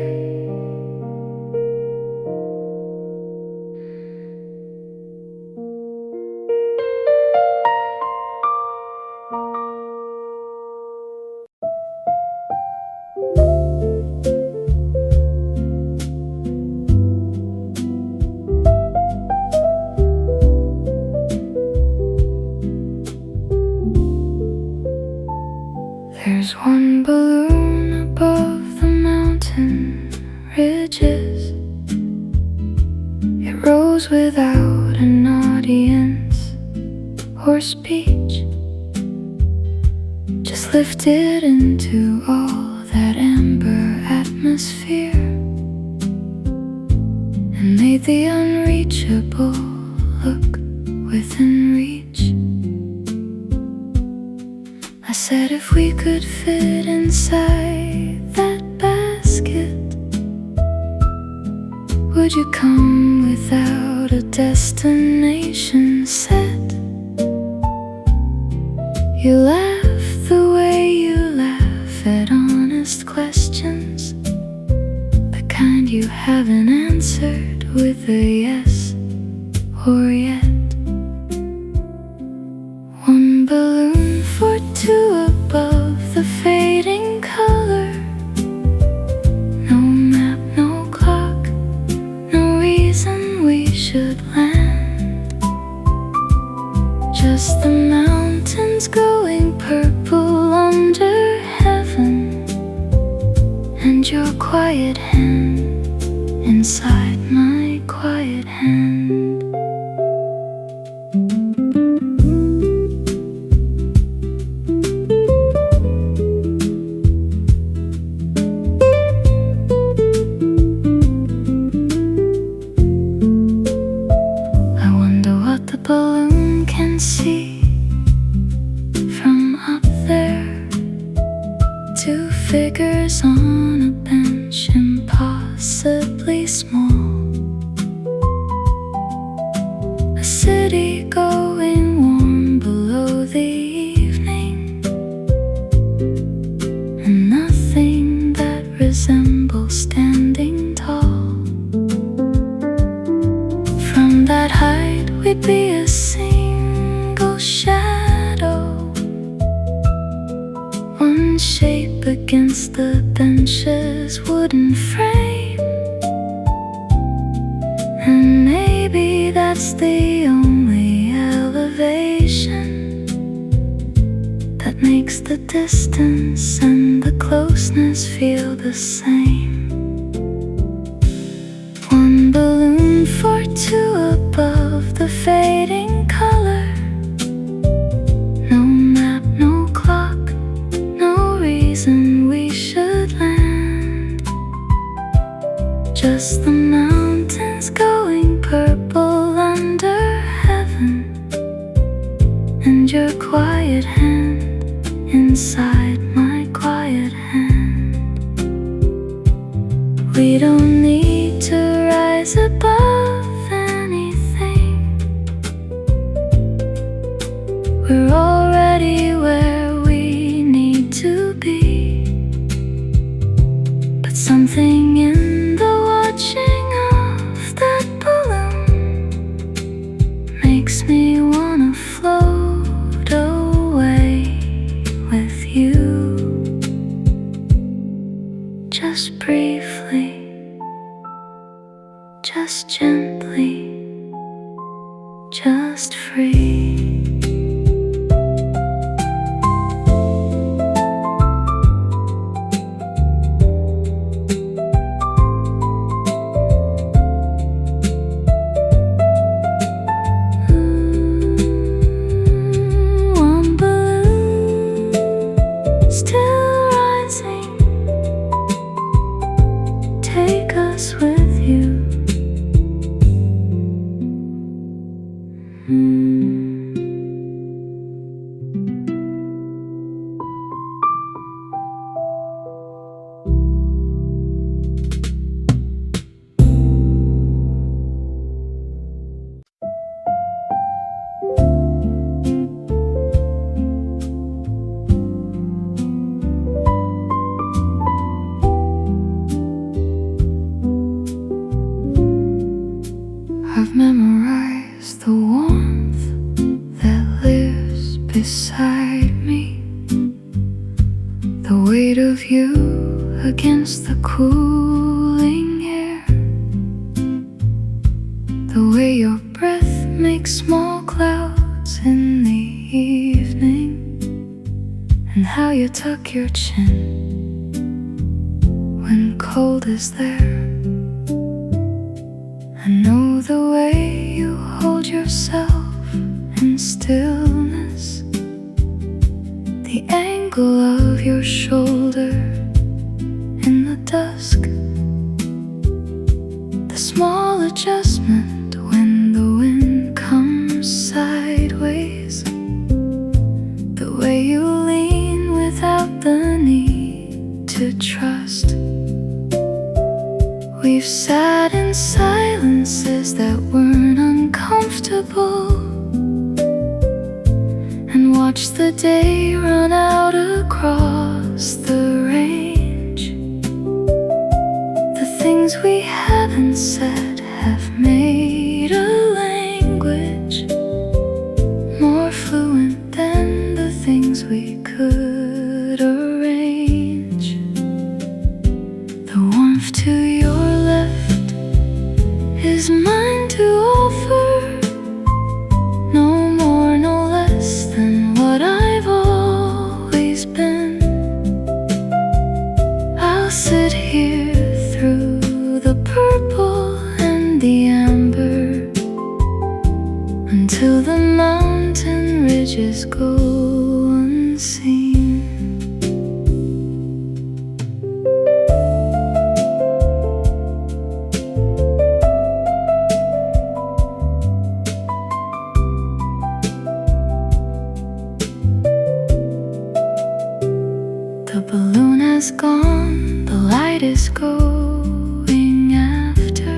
There's one balloon above the mountain ridges. It rose without an audience or speech, just lifted into all that amber atmosphere and made the unreachable look within reach. I said if we could fit inside that basket, would you come without a destination set? You laugh the way you laugh at honest questions, the kind you haven't answered with a yes or yet. One balloon for two above the fading color. No map, no clock, no reason we should land. Just the mountains going purple under heaven, and your quiet hand inside my quiet hand. Balloon can see from up there. Two figures on a bench, impossibly small. A city going warm below the evening, and nothing that resembles standing tall. From that height we'd be a single shadow, one shape against the bench's wooden frame. And maybe that's the only elevation that makes the distance and the closeness feel the same. One balloon for two above the fading color. No map, no clock, no reason we should land. Just the mountains going purple under heaven, and your quiet hand inside my quiet hand. We don't need to rise above anything. We're already where we need to be. But something in the watching of that balloon makes me wanna float away with you. Just briefly, just gently, just free. happiness with you. I've memorized the warmth that lives beside me, the weight of you against the cooling air, the way your breath makes small clouds in the evening, and how you tuck your chin when cold is there. I know the way you hold yourself in stillness, the angle of your shoulder in the dusk, the small adjustment when the wind comes sideways, the way you lean without the need to trust. We've sat in silences that weren't uncomfortable and watched the day run out across the range. The things we haven't said have made a language more fluent than the things we could arrange. The warmth to your is mine to offer, no more, no less than what I've always been. I'll sit here through the purple and the amber until the mountain ridges go unseen. The balloon has gone, the light is going after,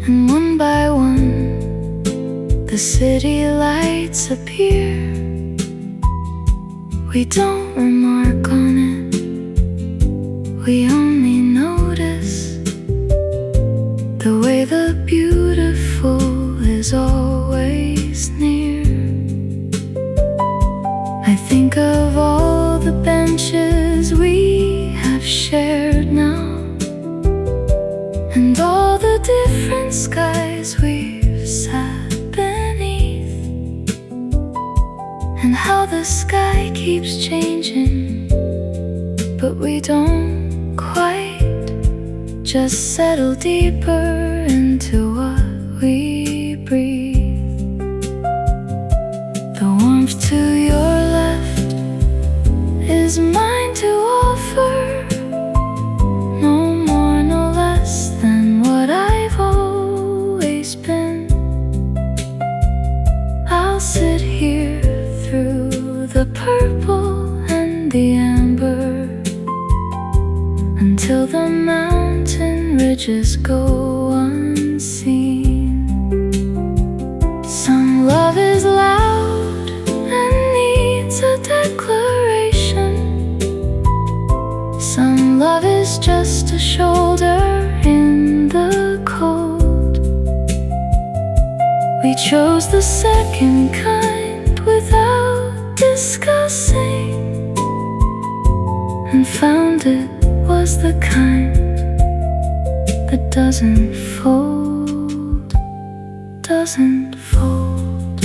and one by one the city lights appear. We don't remark on it, we only notice the way the beautiful is always near. I think of all the benches we have shared now, and all the different skies we've sat beneath, and how the sky keeps changing, but we don't quite just settle deeper into what we breathe. The warmth to your left is mine to offer, no more, no less than what I've always been. I'll sit here through the purple and the amber until the mountain ridges go unseen. Some love is loud and needs a declaration. Some love is just a shoulder in the cold. We chose the second kind without discussing, and found it was the kind that doesn't fold, doesn't fold,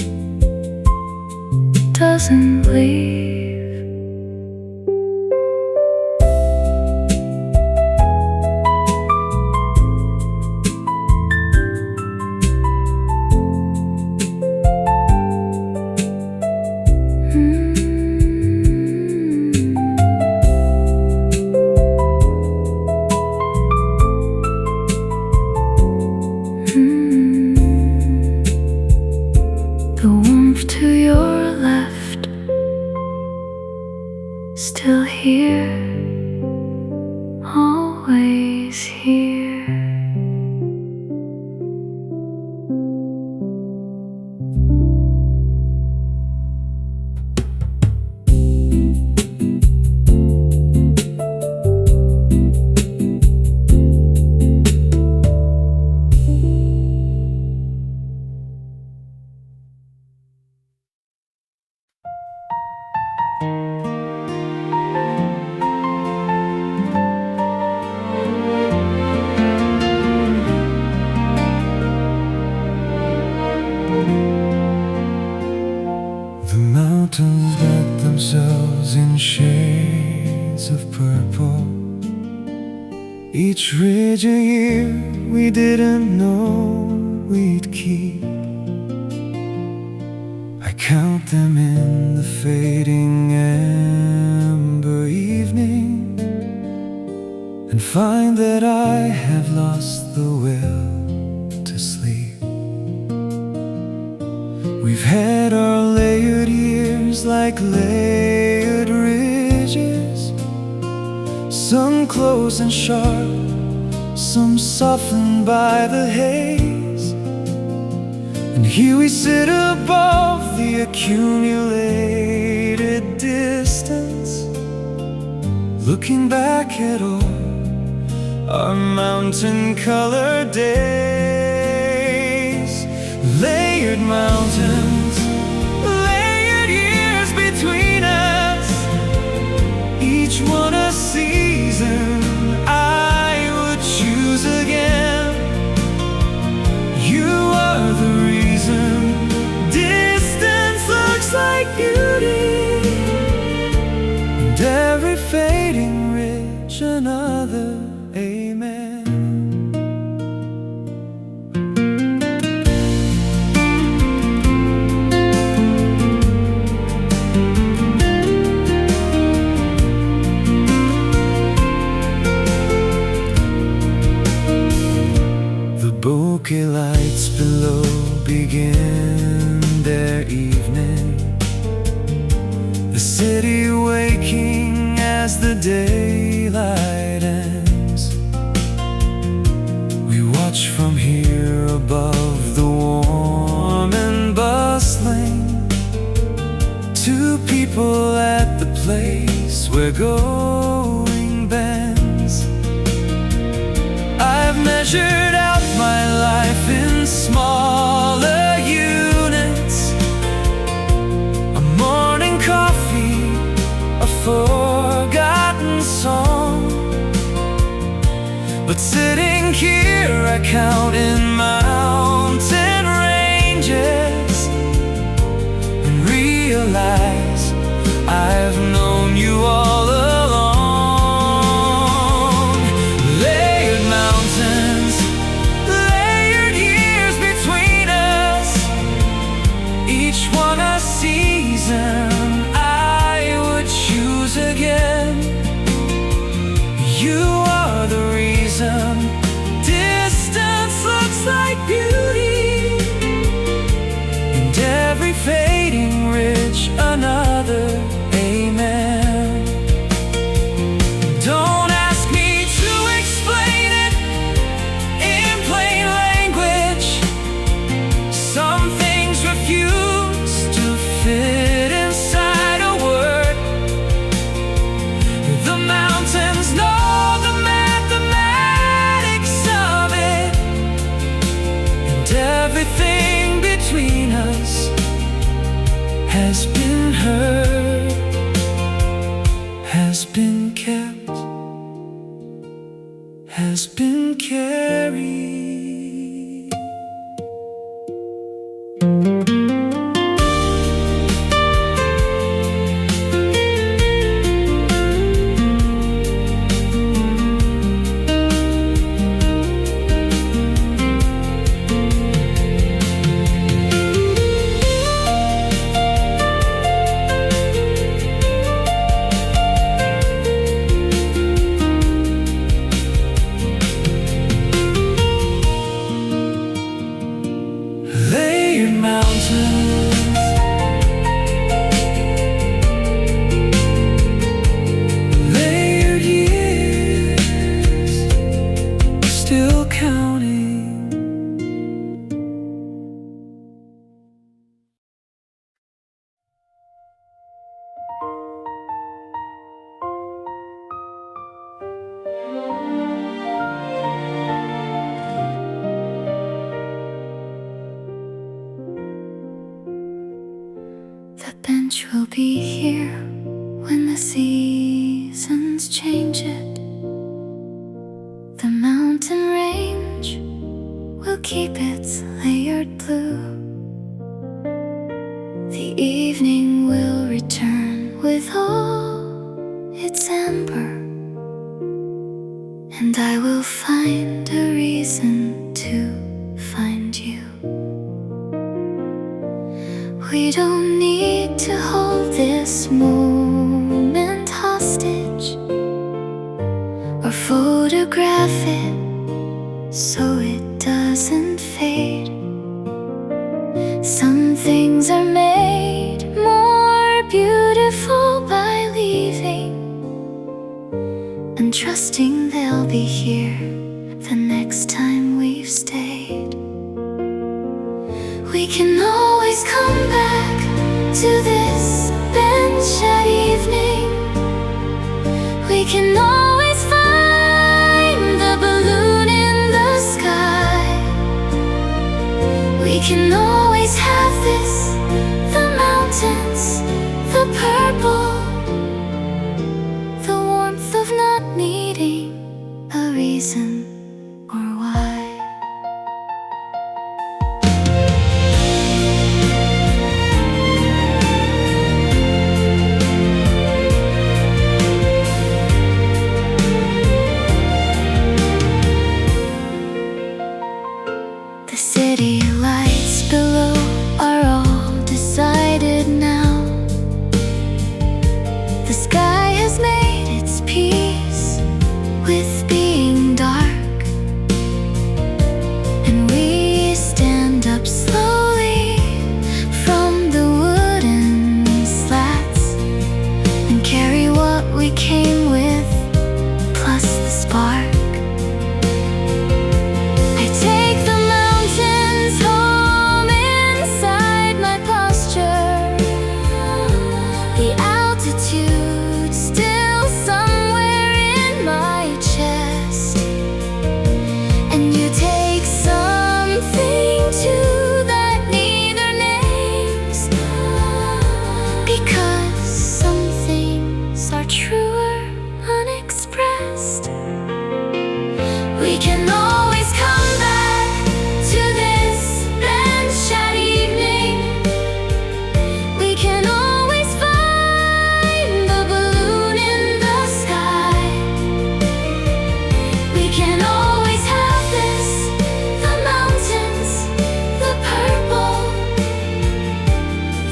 doesn't leave. always here. The mountains wrap themselves in shades of purple. Each ridge a year we didn't know we'd keep. I count them in the fading amber evening and find that I have lost the will to sleep. We've had our layered years like layered ridges, some close and sharp, some softened by the haze. And here we sit above the accumulated distance, looking back at all our mountain-colored days. Layered mountains, layered years between us, each one a season I would choose again. You are the reason distance looks like beauty, and every fading ridge another amen. Bouquet lights below begin their evening, the city waking as the daylight ends. We watch from here above the warm and bustling, two people at the place where going bends. I've measured out my life in smaller units, a morning coffee, a forgotten song. But sitting here I count in mountain ranges and realize I've known you all along. Layered mountains, layered years between us, each one a season I would choose again. You are the reason distance looks like beauty, and every fading ridge another amen. Don't ask me to explain it in plain language. Some things refuse to fit inside a word. The mountains know the mathematics of it, and everything between us has been heard, has been kept, has been carried. still counting. The bench will be here when the seasons change it. The mountain range will keep its layered blue. The evening will return with all its amber, and I will find a reason to find you. We don't need to hold this moment hostage or photograph it so it doesn't fade. Some things are made more beautiful by leaving and trusting they'll be here the next time we've stayed. We can always come back to this bench at evening. We can always find the balloon in the sky. We can always have this, the mountains, the purple, the warmth of not needing a reason or why. The city lights below are all decided now. The sky has made its peace with being dark, and we stand up slowly from the wooden slats and carry what we came with, plus the spark. I take the mountains home inside my posture, the altitude still somewhere in my chest, and you take something too that neither names, because some things are truer unexpressed. We can always come back to this bench at evening. We can always find the balloon in the sky. We can always have this, the mountains, the purple,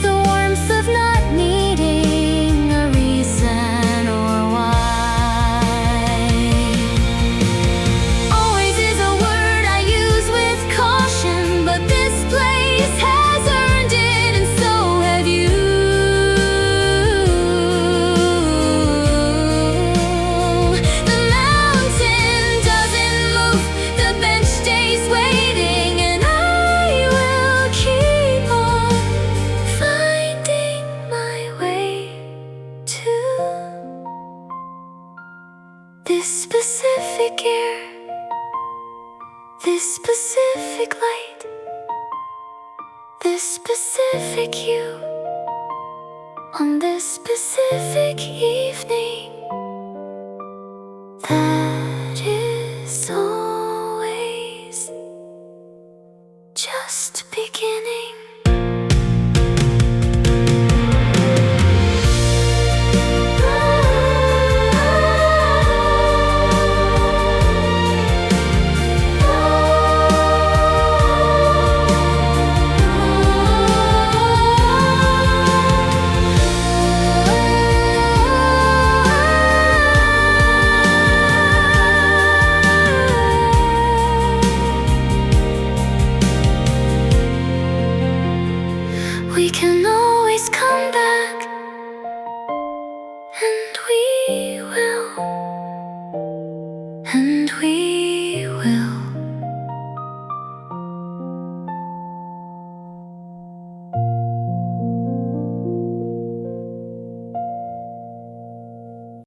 the warmth of not needing a reason or why. Always is a word I use with caution, but this place has earned it, and so have you. The mountain doesn't move, the bench stays waiting, and I will keep on finding my way to this specific air, this specific light, this specific you, on this specific evening that is always just beginning.